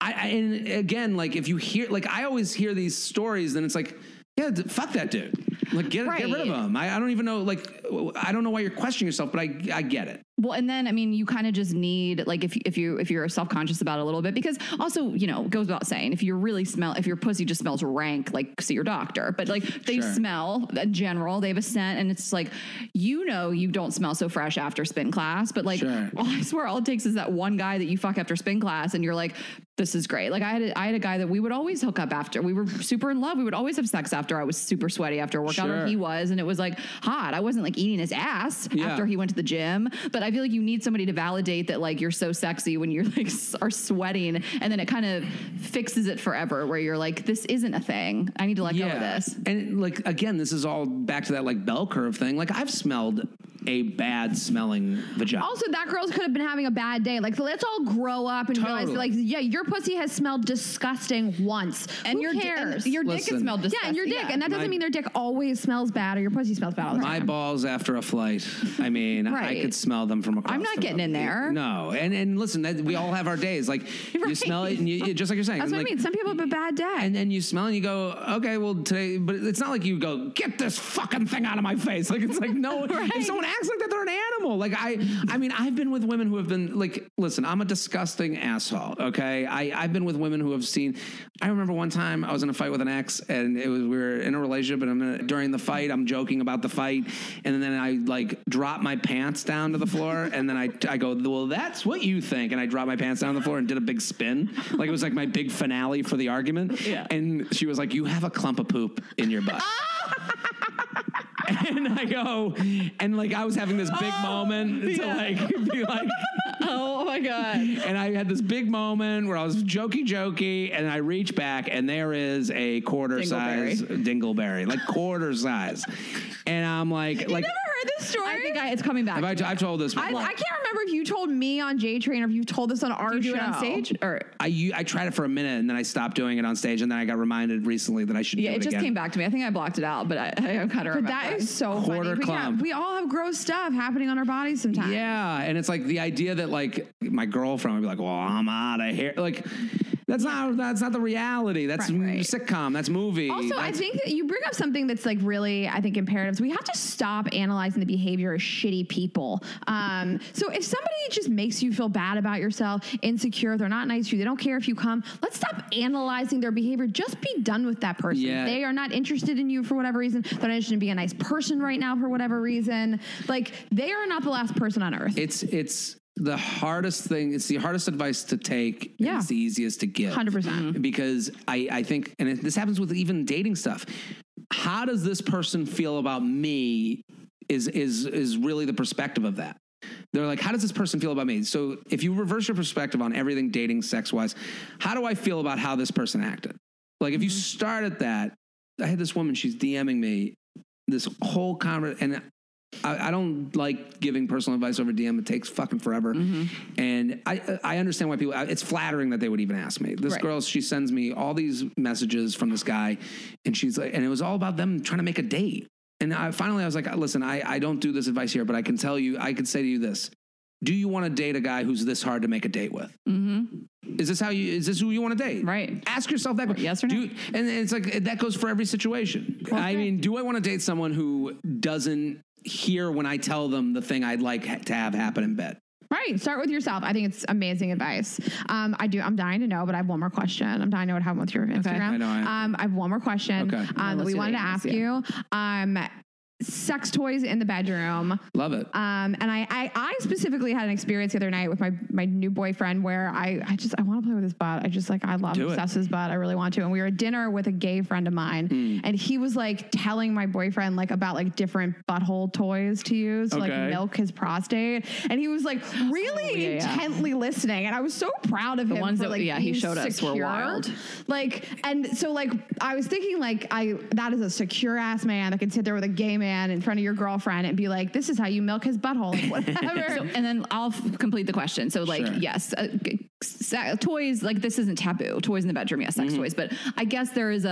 and again, like if you hear, like I always hear these stories, then it's like, yeah, fuck that dude. Like get rid of him. I don't even know. Like I don't know why you're questioning yourself, but I get it. Well, and then, I mean, you kind of just need, like, if you're self-conscious about it a little bit, because also, you know, goes without saying, if your pussy just smells rank, like, see your doctor. But like, they smell in general, they have a scent, and it's like, you know, you don't smell so fresh after spin class, but like, I swear all it takes is that one guy that you fuck after spin class, and you're like, this is great. Like, I had a guy that we would always hook up after. We were super in love. We would always have sex after I was super sweaty after a workout, or he was, and it was like hot. I wasn't like eating his ass after he went to the gym, but I feel like you need somebody to validate that, like, you're so sexy when you're like are sweating, and then it kind of fixes it forever, where you're like, this isn't a thing. I need to let go of this. And like, again, this is all back to that like bell curve thing. Like, I've smelled a bad smelling vagina. Also, that girl could have been having a bad day. Like, let's all grow up and realize that, like, yeah, your pussy has smelled disgusting once. And Who cares? Your dick has smelled disgusting. Yeah, and your dick. And that doesn't mean their dick always smells bad or your pussy smells bad all the time. My balls after a flight. I mean, I could smell them from across. I'm not getting in there. No. And listen, we all have our days. Like, you smell it, and you just like you're saying. That's what I mean. Some people have a bad day. And then you smell and you go, okay, well, today, but it's not like you go, get this fucking thing out of my face. Like, it's like, no, if someone acts like that, they're an animal. Like, I mean, I've been with women who have been like, listen, I'm a disgusting asshole. Okay. I've been with women who have seen, I remember one time I was in a fight with an ex, and we were in a relationship, and during the fight, I'm joking about the fight. And then I like drop my pants down to the floor, and then I go, well, that's what you think. And I dropped my pants down on the floor and did a big spin. Like, it was like my big finale for the argument. Yeah. And she was like, you have a clump of poop in your butt. And I go, and like, I was having this big moment to like be like, oh my God. And I had this big moment where I was jokey, and I reach back, and there is a quarter size dingleberry, like quarter size. And I'm like, you never heard this story? I think it's coming back. I've told this before. I can't remember if you told me on J Train or if you told this on our show. Do you do it on stage? Or I tried it for a minute, and then I stopped doing it on stage, and then I got reminded recently that I should do it again. Yeah, it just came back to me. I think I blocked it out, but I kind of remember. That is so quarter funny. clump. Yeah, we all have gross stuff happening on our bodies sometimes. Yeah, and it's like the idea that like my girlfriend would be like, well, I'm out of here. Like, that's not the reality. That's sitcom. That's movie. Also, I think that you bring up something that's like really, I think, imperative. So we have to stop analyzing the behavior of shitty people. So if somebody just makes you feel bad about yourself, insecure, they're not nice to you, they don't care if you come, let's stop analyzing their behavior. Just be done with that person. Yeah. They are not interested in you for whatever reason. They're not interested in being a nice person right now for whatever reason. Like, they are not the last person on earth. It's the hardest thing. It's the hardest advice to take. Yeah. And it's the easiest to give. 100%. Because I think, and this happens with even dating stuff. How does this person feel about me is really the perspective of that. They're like, how does this person feel about me? So if you reverse your perspective on everything dating, sex-wise, how do I feel about how this person acted? Like, if you start at that, I had this woman, she's DMing me this whole conversation, and I don't like giving personal advice over DM. It takes fucking forever. Mm-hmm. And I understand why people, it's flattering that they would even ask me. This girl, she sends me all these messages from this guy, and she's like, and it was all about them trying to make a date. And finally I was like, listen, I don't do this advice here, but I can tell you, I could say to you this. Do you want to date a guy who's this hard to make a date with? Mm-hmm. Is this who you want to date? Right. Ask yourself that question. Yes or no? And it's like, that goes for every situation. Okay. I mean, do I want to date someone who doesn't hear when I tell them the thing I'd like to have happen in bed? Right. Start with yourself. I think it's amazing advice. I'm dying to know, but I have one more question. I'm dying to know what happened with your Instagram. Okay. I know. I have one more question that we wanted to ask you. Sex toys in the bedroom. Love it. And I specifically had an experience the other night with my new boyfriend where I want to play with his butt. I love obsessed butt. I really want to. And we were at dinner with a gay friend of mine, and he was like telling my boyfriend like about like different butthole toys to use to like milk his prostate. And he was like really intently listening. And I was so proud of him. The ones that he showed us were wild. Like, and so like I was thinking like that is a secure ass man that can sit there with a gay man in front of your girlfriend and be like, this is how you milk his butthole, like, whatever. And then I'll complete the question. So like, yes, toys, like this isn't taboo. Toys in the bedroom, yes, sex toys. But I guess there is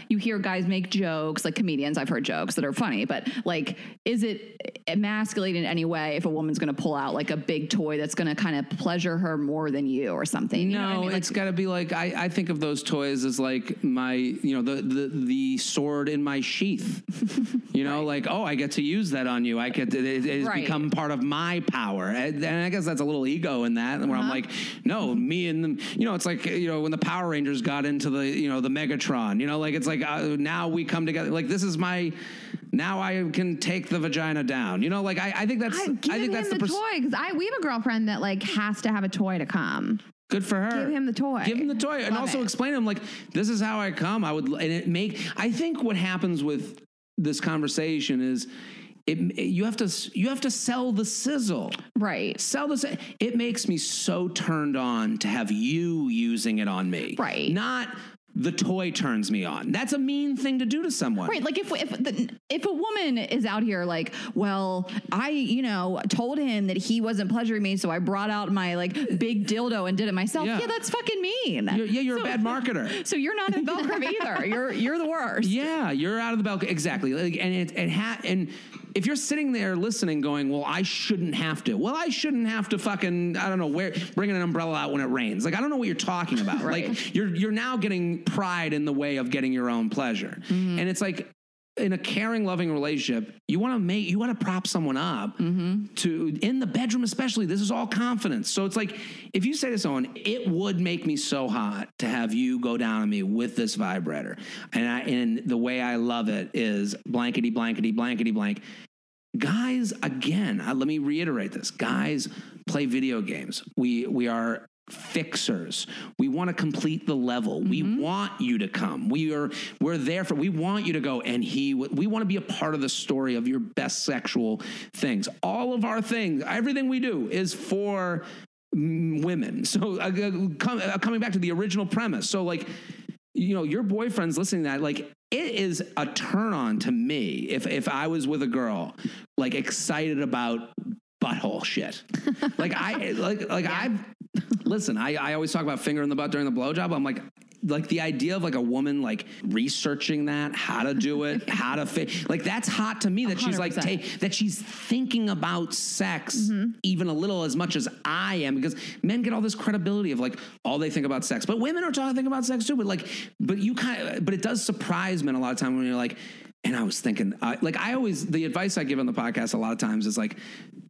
you hear guys make jokes, like comedians, I've heard jokes that are funny, but like, is it emasculating in any way if a woman's going to pull out like a big toy that's going to kind of pleasure her more than you or something? You know what I mean? It's got to be like, I think of those toys as like my, the sword in my sheath, like, oh, I get to use that on you. It's become part of my power. And I guess that's a little ego in that, where I'm like, no, me and them, it's like, when the Power Rangers got into the, the Megatron, like, it's like, now we come together. Like, this is now I can take the vagina down. Like, I think that's the toy, because we have a girlfriend that like has to have a toy to come. Good for her. Give him the toy. And also explain to him, like, this is how I come. I think what happens with this conversation is you have to sell the sizzle. Right. It makes me so turned on to have you using it on me. Right. Not the toy turns me on. That's a mean thing to do to someone. Right. Like if a woman is out here like, well, I, told him that he wasn't pleasuring me, so I brought out my like big dildo and did it myself. Yeah, that's fucking mean. You're a bad marketer. So you're not in bell curve either. You're the worst. Yeah, you're out of the bell curve. Exactly. Like, and if you're sitting there listening going, well, I shouldn't have to. Well, I shouldn't have to fucking, I don't know, bringing an umbrella out when it rains. Like, I don't know what you're talking about. Right. Like, you're now getting pride in the way of getting your own pleasure. Mm-hmm. And it's like, in a caring, loving relationship, you want to prop someone up in the bedroom, especially. This is all confidence. So it's like, if you say to someone, it would make me so hot to have you go down on me with this vibrator. And the way I love it is blankety, blankety, blankety, blank. Guys, again, let me reiterate this. Guys play video games. We are fixers. We want to complete the level. We want you to come. We're there we want you to go, and we want to be a part of the story of your best sexual things. All of our things, everything we do is for women. So coming back to the original premise. So like, your boyfriend's listening to that, like, it is a turn on to me if I was with a girl, like, excited about butthole shit. I always talk about finger in the butt during the blowjob. I'm like the idea of like a woman like researching that, how to do it, how to fit, like, that's hot to me, that 100%. She's like that she's thinking about sex even a little as much as I am, because men get all this credibility of like all they think about sex, but women are trying to think about sex too. But it does surprise men a lot of time when you're like, and I was thinking, the advice I give on the podcast a lot of times is like,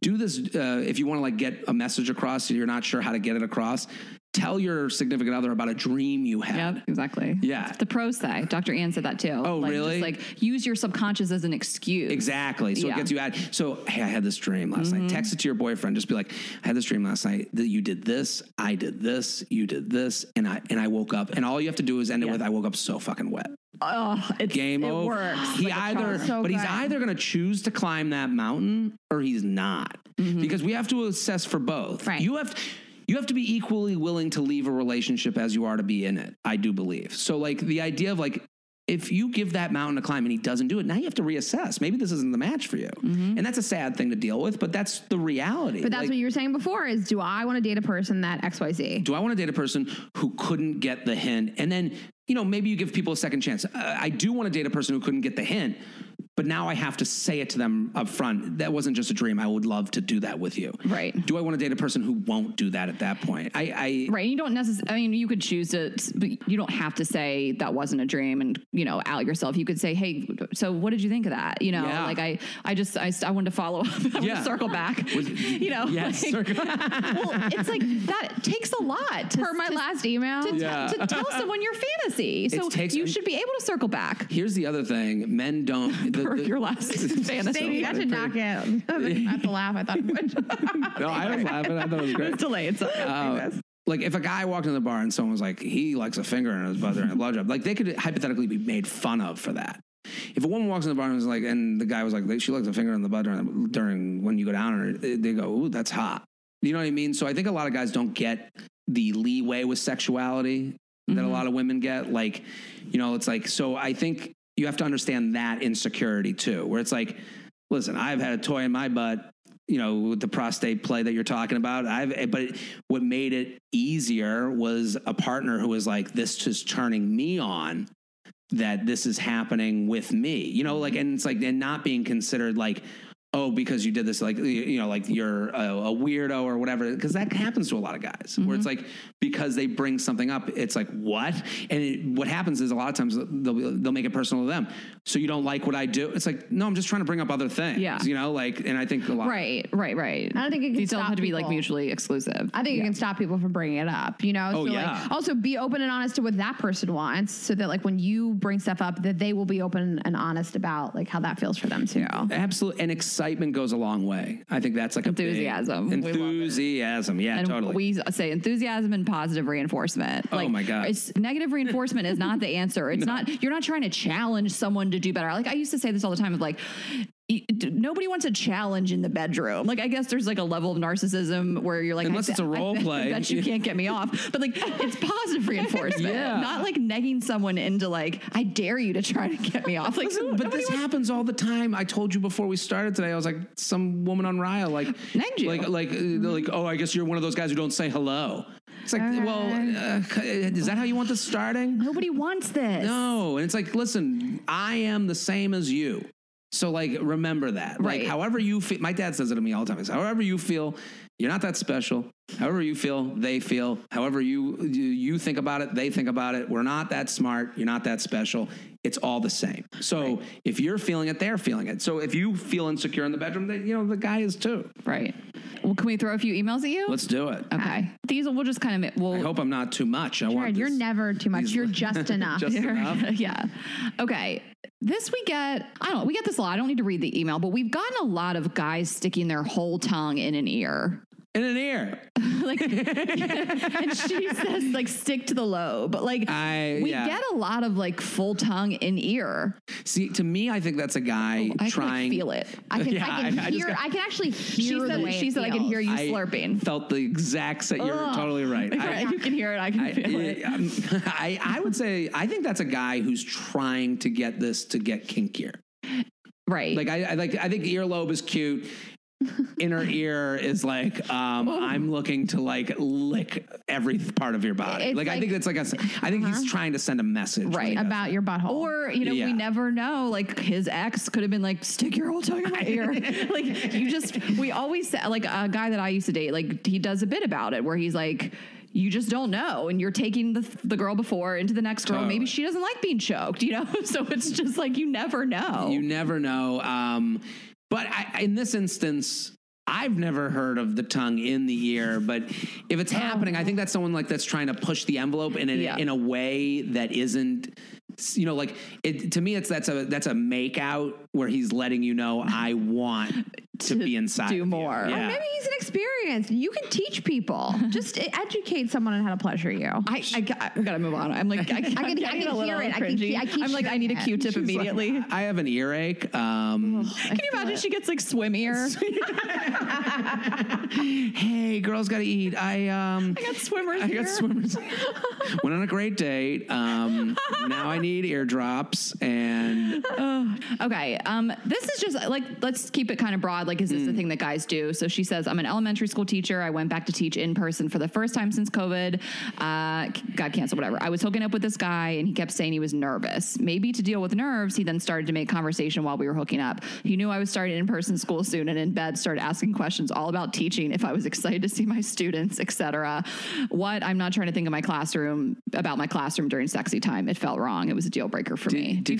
do this if you want to like get a message across, so you're not sure how to get it across. Tell your significant other about a dream you had. Yep, exactly. Yeah. The pros say. Dr. Ann said that too. Oh, really? Just use your subconscious as an excuse. Exactly. So it gets you out. So, hey, I had this dream last night. Text it to your boyfriend. Just be like, I had this dream last night that you did this, I did this, you did this, and I woke up. And all you have to do is end it with, I woke up so fucking wet. Oh, game over. Works. He's either going to choose to climb that mountain or he's not, because we have to assess for both. Right. You have to be equally willing to leave a relationship as you are to be in it. I do believe. So like the idea of like, if you give that mountain a climb and he doesn't do it, now you have to reassess. Maybe this isn't the match for you. And that's a sad thing to deal with, but that's the reality. But that's what you were saying before is, do I want to date a person that XYZ? Do I want to date a person who couldn't get the hint? And then, maybe you give people a second chance. I do want to date a person who couldn't get the hint, but now I have to say it to them up front. That wasn't just a dream. I would love to do that with you. Right. Do I want to date a person who won't do that at that point? Right. You don't necessarily, you could choose to, but you don't have to say that wasn't a dream and, out yourself. You could say, hey, so what did you think of that? I wanted to follow up. I want to circle back. Yes. Well, it's like that takes a lot for my last email to tell someone your fantasy. So you should be able to circle back. Here's the other thing. Men don't. Your last fantasy. I should knock it. That's a laugh. I thought it would. No, I was laughing. I thought it was great. It's delayed. Like if a guy walked in the bar and someone was like, he likes a finger in his butt during a blowjob, like they could hypothetically be made fun of for that. If a woman walks in the bar and was like, and the guy was like, she likes a finger in the butt during when you go down on her, they go, ooh, that's hot. You know what I mean? So I think a lot of guys don't get the leeway with sexuality that a lot of women get. Like, it's like, so I think you have to understand that insecurity too, where it's like, listen, I've had a toy in my butt. the prostate play that you're talking about. But what made it easier was a partner who was like, this is turning me on, that this is happening with me, and it's like, and not being considered like, oh, because you did this, like, like you're a weirdo or whatever. Because that happens to a lot of guys where it's like, because they bring something up, it's like, what? And what happens is a lot of times they'll make it personal to them. So you don't like what I do? It's like, no, I'm just trying to bring up other things. Yeah. And I think a lot. Right. I don't think it can These stop don't have to be people. like mutually exclusive. I think it can stop people from bringing it up, Oh, so yeah. like, also be open and honest to what that person wants, so that like when you bring stuff up, that they will be open and honest about like how that feels for them too. Absolutely. And excitement goes a long way. I think that's like enthusiasm. Enthusiasm. Yeah, and totally. We say enthusiasm and positive reinforcement. Oh my God. It's negative reinforcement is not the answer. It's not, you're not trying to challenge someone to do better. Like I used to say this all the time of like, nobody wants a challenge in the bedroom. Like, I guess there's like a level of narcissism where you're like, unless it's a role play, I bet you can't get me off. But like, it's positive reinforcement, not like negging someone into like, I dare you to try to get me off. Like, listen, but this happens all the time. I told you before we started today, I was like, some woman on Raya, like, negged you. Like, oh, I guess you're one of those guys who don't say hello. It's like, is that how you want this starting? Nobody wants this. No. And it's like, listen, I am the same as you. So like, remember that. Right. Like, however you feel, my dad says it to me all the time. It's, however you feel, you're not that special. However you feel, they feel. However you think about it, they think about it. We're not that smart. You're not that special. It's all the same. So if you're feeling it, they're feeling it. So if you feel insecure in the bedroom, then, the guy is too. Right. Well, can we throw a few emails at you? Let's do it. Okay. These we'll just kind of, I hope I'm not too much. Jared, you're never too much. You're just enough. Just enough. Yeah. Okay. This we get this a lot. I don't need to read the email, but we've gotten a lot of guys sticking their whole tongue in an ear. In an ear. Like, and she says like stick to the lobe. Like we get a lot of like full tongue in ear. See, to me, I think that's a guy I trying. Can feel it. I can I can actually hear the way she said I can hear you slurping. Felt the exact same. You're totally right. You can hear it. I can feel it. I would say I think that's a guy who's trying to get this to get kinkier. Right. Like I think the earlobe is cute. Inner ear is like I'm looking to like lick every part of your body. Like I think it's like I think he's trying to send a message about your butthole. Or we never know. Like his ex could have been like, stick your whole tongue in my ear. Like we always say, like a guy that I used to date, like he does a bit about it where he's like, you just don't know. And you're taking the girl before into the next girl. Totally. Maybe she doesn't like being choked, So it's just like, you never know. You never know. But in this instance, I've never heard of the tongue in the ear. But if it's happening, I think that's someone like that's trying to push the envelope in a way that isn't, like it. To me, that's a make out where he's letting you know I want to be inside. Do more. Yeah. Or maybe he's an experience. You can teach people. Just educate someone on how to pleasure you. I gotta move on. I'm like, I can hear it. I'm like, I need a Q-tip immediately. Like, I have an earache. Can you imagine she gets like swim ear? Hey, girls gotta eat. I got swimmers. Went on a great date. Now I need eardrops and okay. This is just like, let's keep it kind of broad. Like, is this the thing that guys do? So she says, I'm an elementary school teacher. I went back to teach in person for the first time since COVID. Got canceled, whatever. I was hooking up with this guy and he kept saying he was nervous. Maybe to deal with nerves, he then started to make conversation while we were hooking up. He knew I was starting in-person school soon and in bed started asking questions all about teaching, if I was excited to see my students, etc. I'm not trying to think of about my classroom during sexy time. It felt wrong. It was a deal breaker for me. Did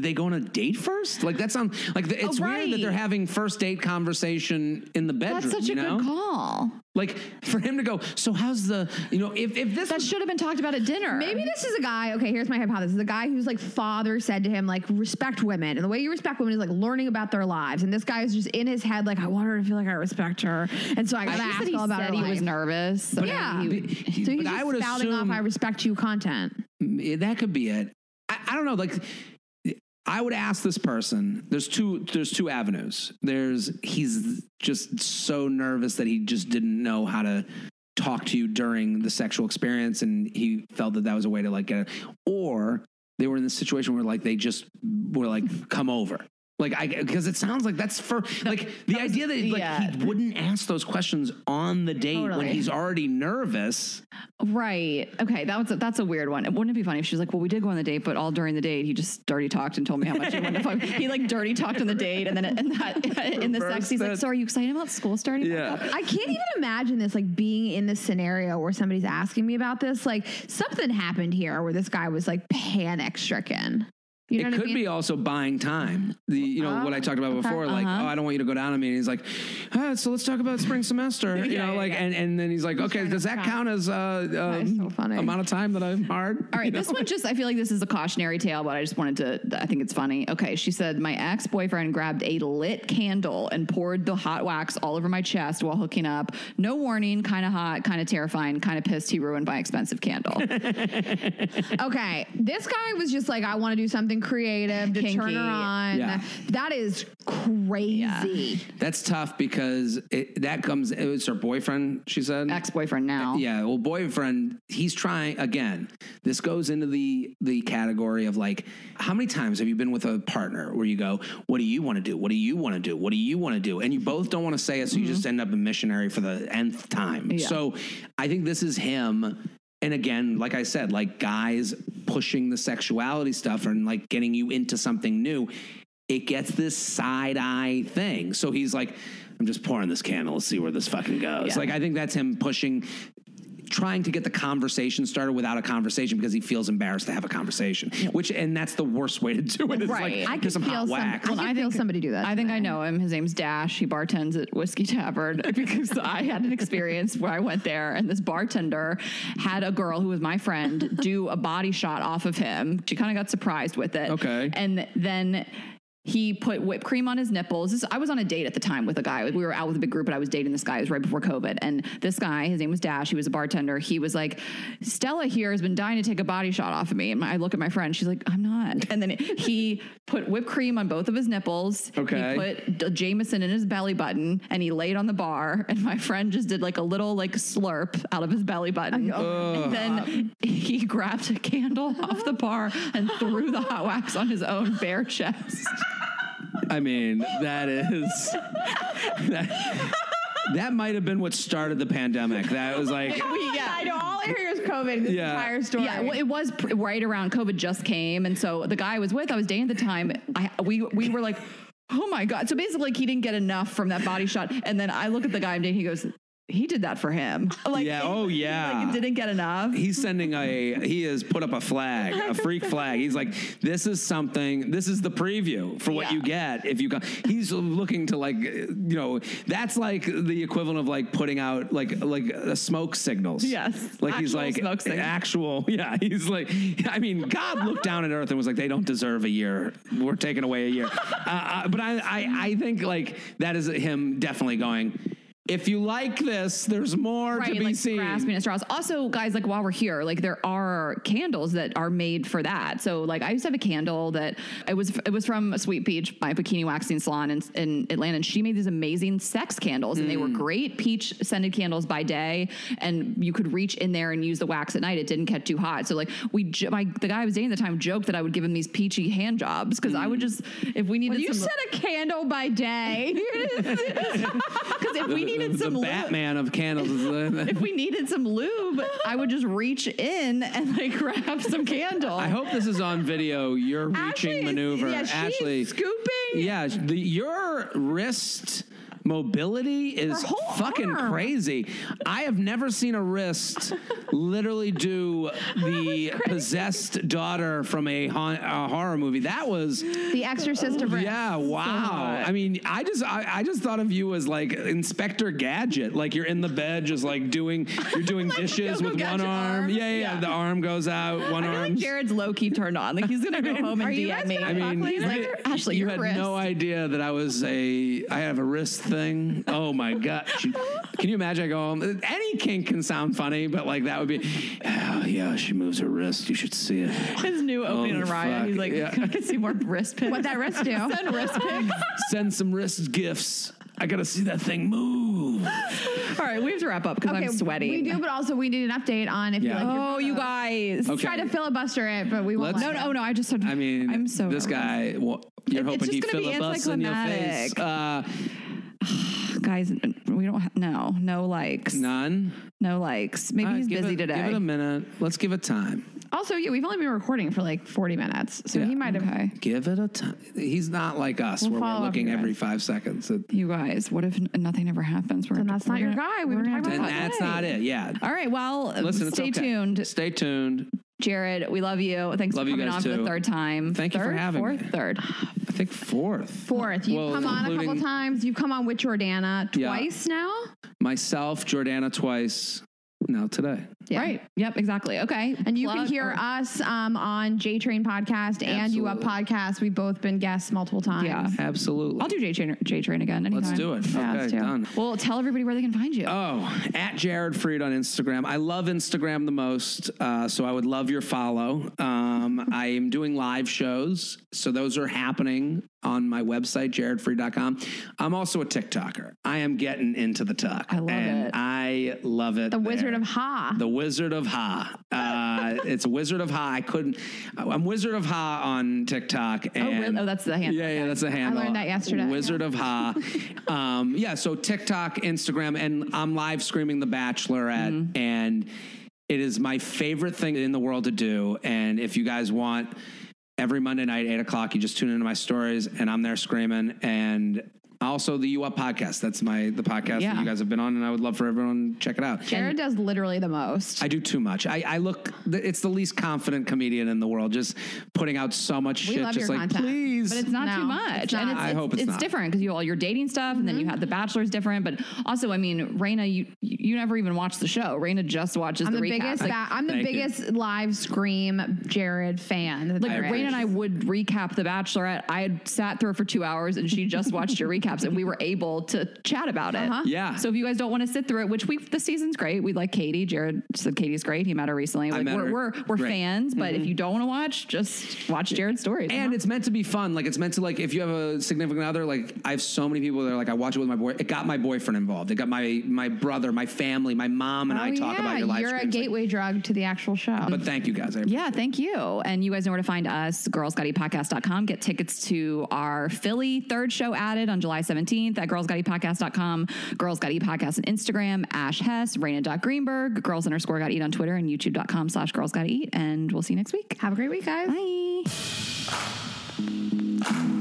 they go on a date first? Like that sounds like it's weird that they're having first date conversation in the bedroom. That's such a good call. Like for him to go, so how's the, if this that should have been talked about at dinner. Maybe this is a guy. Okay, here's my hypothesis. The guy whose like father said to him like respect women, and the way you respect women is like learning about their lives. And this guy is just in his head like I want her to feel like I respect her, and so I gotta ask all about her life. He was nervous. So so he's just spouting off I respect you content. That could be it. I don't know. Like I would ask this person. There's two avenues. He's just so nervous that he just didn't know how to talk to you during the sexual experience, and he felt that was a way to like get it. Or they were in this situation where like they just were like come over. Because it sounds like that's for the idea that he wouldn't ask those questions on the date when he's already nervous. Right. Okay. That's a weird one. Wouldn't it be funny if she was like, well, we did go on the date, but all during the date, he just dirty talked and told me how much he wanted to fuck. He like dirty talked on the date. And then in the sex, he's like, so are you excited about school starting? Yeah. I can't even imagine this, like being in this scenario where somebody's asking me about this. Like something happened here where this guy was like panic stricken. You know it could be also buying time. What I talked about before, like, I don't want you to go down on me. And he's like, so let's talk about spring semester. And then he's like, okay, does that count as amount of time that I'm hard? All right, this one I feel like this is a cautionary tale, but I just wanted to, I think it's funny. Okay, she said, my ex-boyfriend grabbed a lit candle and poured the hot wax all over my chest while hooking up. No warning, kind of hot, kind of terrifying, kind of pissed he ruined my expensive candle. Okay, this guy was just like, I want to do something creative to turn her on. Yeah. That is crazy. Yeah. That's tough because it's her boyfriend, she said? Ex-boyfriend now. Yeah, well, boyfriend, he's trying, again, this goes into the category of like, how many times have you been with a partner where you go, what do you want to do? What do you want to do? What do you want to do? And you both don't want to say it, so you just end up a missionary for the nth time. Yeah. So I think this is him. And again, like I said, like guys pushing the sexuality stuff and like getting you into something new, it gets this side eye thing. So he's like, I'm just pouring this candle. Let's see where this fucking goes. Yeah. Like, I think that's him trying to get the conversation started without a conversation because he feels embarrassed to have a conversation, and that's the worst way to do it. It's right. Like, I can feel I feel somebody do that. I think I know him. His name's Dash. He bartends at Whiskey Tavern because I had an experience where I went there and this bartender had a girl who was my friend do a body shot off of him. She kind of got surprised with it. Okay. And then he put whipped cream on his nipples. I was on a date at the time with a guy. We were out with a big group, and I was dating this guy. It was right before COVID. And this guy, his name was Dash. He was a bartender. He was like, Stella here has been dying to take a body shot off of me. And I look at my friend. She's like, I'm not. And then he put whipped cream on both of his nipples. Okay. He put Jameson in his belly button, and he laid on the bar. And my friend just did like a little like slurp out of his belly button. And then he grabbed a candle off the bar and threw the hot wax on his own bare chest. I mean, that might have been what started the pandemic. That was like, I know all I hear is COVID. This entire story. Yeah, well, it was right around COVID just came, and so the guy I was dating at the time. We were like, oh my god. So basically, like, he didn't get enough from that body shot, and then I look at the guy I'm dating. He goes, he did that for him. Like, yeah. Like, it didn't get enough. He has put up a flag, a freak flag. He's like, this is the preview for what you get if you go. He's looking to like, that's like the equivalent of like putting out like a smoke signals. Yes. Like he's like actual. Yeah. He's like, I mean, God looked down at earth and was like, they don't deserve a year. We're taking away a year. But I think like that is him definitely going, if you like this, there's more to be seen. Grasping at straws. Also, guys, like while we're here, like there are candles that are made for that. So like I used to have a candle that it was from Sweet Peach, my bikini waxing salon in Atlanta. And she made these amazing sex candles, and they were great peach scented candles by day. And you could reach in there and use the wax at night. It didn't get too hot. So like the guy I was dating at the time joked that I would give him these peachy hand jobs because I would just, if we needed you said a candle by day. Because if we needed some lube, Batman of candles. If we needed some lube, I would just reach in and like grab some candle. I hope this is on video. Your reaching maneuver, Ashley, scooping. Yeah, your wrist mobility is fucking crazy. I have never seen a wrist literally do the possessed daughter from a horror movie. That was The Exorcist of wrist. Yeah, wow. I mean, I just thought of you as like Inspector Gadget. Like you're in the bed just like doing like dishes with one arm. Yeah. The arm goes out, one arm. Like Jared's low-key turned on. Like he's gonna go home and DM me. I mean, Ashley, you had no idea that I have a wrist thing. Oh my god! Can you imagine? I go home. Any kink can sound funny, but like that would be. Oh yeah, she moves her wrist. You should see it. His new opening on Ryan. He's like, I can see more wrist pics. What'd that wrist do? Send wrist pics. Send some wrist gifs. I gotta see that thing move. All right, we have to wrap up because I'm sweating. We do, but also we need an update on if you like. Oh, you guys. Okay. Try to filibuster it, but we won't. No. I just. I mean, I'm so this guy. Well, you're hoping he filibusters in your face. Guys, we don't. No likes. None. No likes. Maybe he's busy today. Give it a minute. Let's give it time. Also, we've only been recording for like 40 minutes, so he might have. Okay. Give it a time. He's not like us, where we're looking every 5 seconds. You guys, what if nothing ever happens? Then that's not your guy. We were talking about that. That's not it. Yeah. All right. Well, listen. Stay tuned. Stay tuned. Jared, we love you. Thanks for coming on for the third time. Thank you for having me. Third. I think fourth. You've come on a couple times. You've come on with Jordana twice now. Myself, Jordana twice. Now today. Yeah. Right. Yep, exactly. Okay. And you can hear us on J-Train podcast and You Up podcast. We've both been guests multiple times. Yeah. Absolutely. I'll do J-Train again anytime. Let's do it. Yeah, okay, done. Well, tell everybody where they can find you. Oh, at Jared Freid on Instagram. I love Instagram the most, so I would love your follow. I am doing live shows, so those are happening on my website, jaredfreid.com. I'm also a TikToker. I am getting into the talk. I love it. I love it. The Wizard of Ha. The Wizard of Ha. It's Wizard of Ha. I'm Wizard of Ha on TikTok. And really? Oh, that's the handle. Yeah, that's the handle. I learned that yesterday. Wizard of Ha. So TikTok, Instagram, and I'm live streaming The Bachelorette, and it is my favorite thing in the world to do. And if you guys want, every Monday night, 8 o'clock, you just tune into my stories, and I'm there screaming. And also the You Up podcast. That's the podcast that you guys have been on, and I would love for everyone to check it out. Jared does literally the most. I do too much. It's the least confident comedian in the world, just putting out so much shit. Love just your like, content. please. But it's not too much. It's not. And I hope it's not. different because you all your dating stuff, and then you have The Bachelor's different. But also, I mean, Raina, you never even watch the show. Raina just watches the recaps. I'm the biggest live scream Jared fan. Like Raina and I would recap The Bachelorette. I had sat through it for 2 hours, and she just watched your recaps, and we were able to chat about it. Yeah. So if you guys don't want to sit through it, which the season's great. We like Katie. Jared said Katie's great. He met her recently. Like we're fans, but if you don't want to watch, just watch Jared's stories. And it's meant to be fun. Like it's meant to, like, if you have a significant other, like I have so many people that are like, I watch it with my boy. It got my boyfriend involved. It got my brother, my family, my mom, and I talk about your live You're streams. a gateway drug to the actual show. But thank you guys. Thank you. And you guys know where to find us, girlsgoteatpodcast.com. Get tickets to our Philly third show added on July 17th at girlsgoteatpodcast.com. Girls Gotta Eat Podcast on Instagram, Ash Hess, Raina.Greenberg, girls_gotta eat on Twitter, and youtube.com/girls gotta eat. And we'll see you next week. Have a great week, guys. Bye.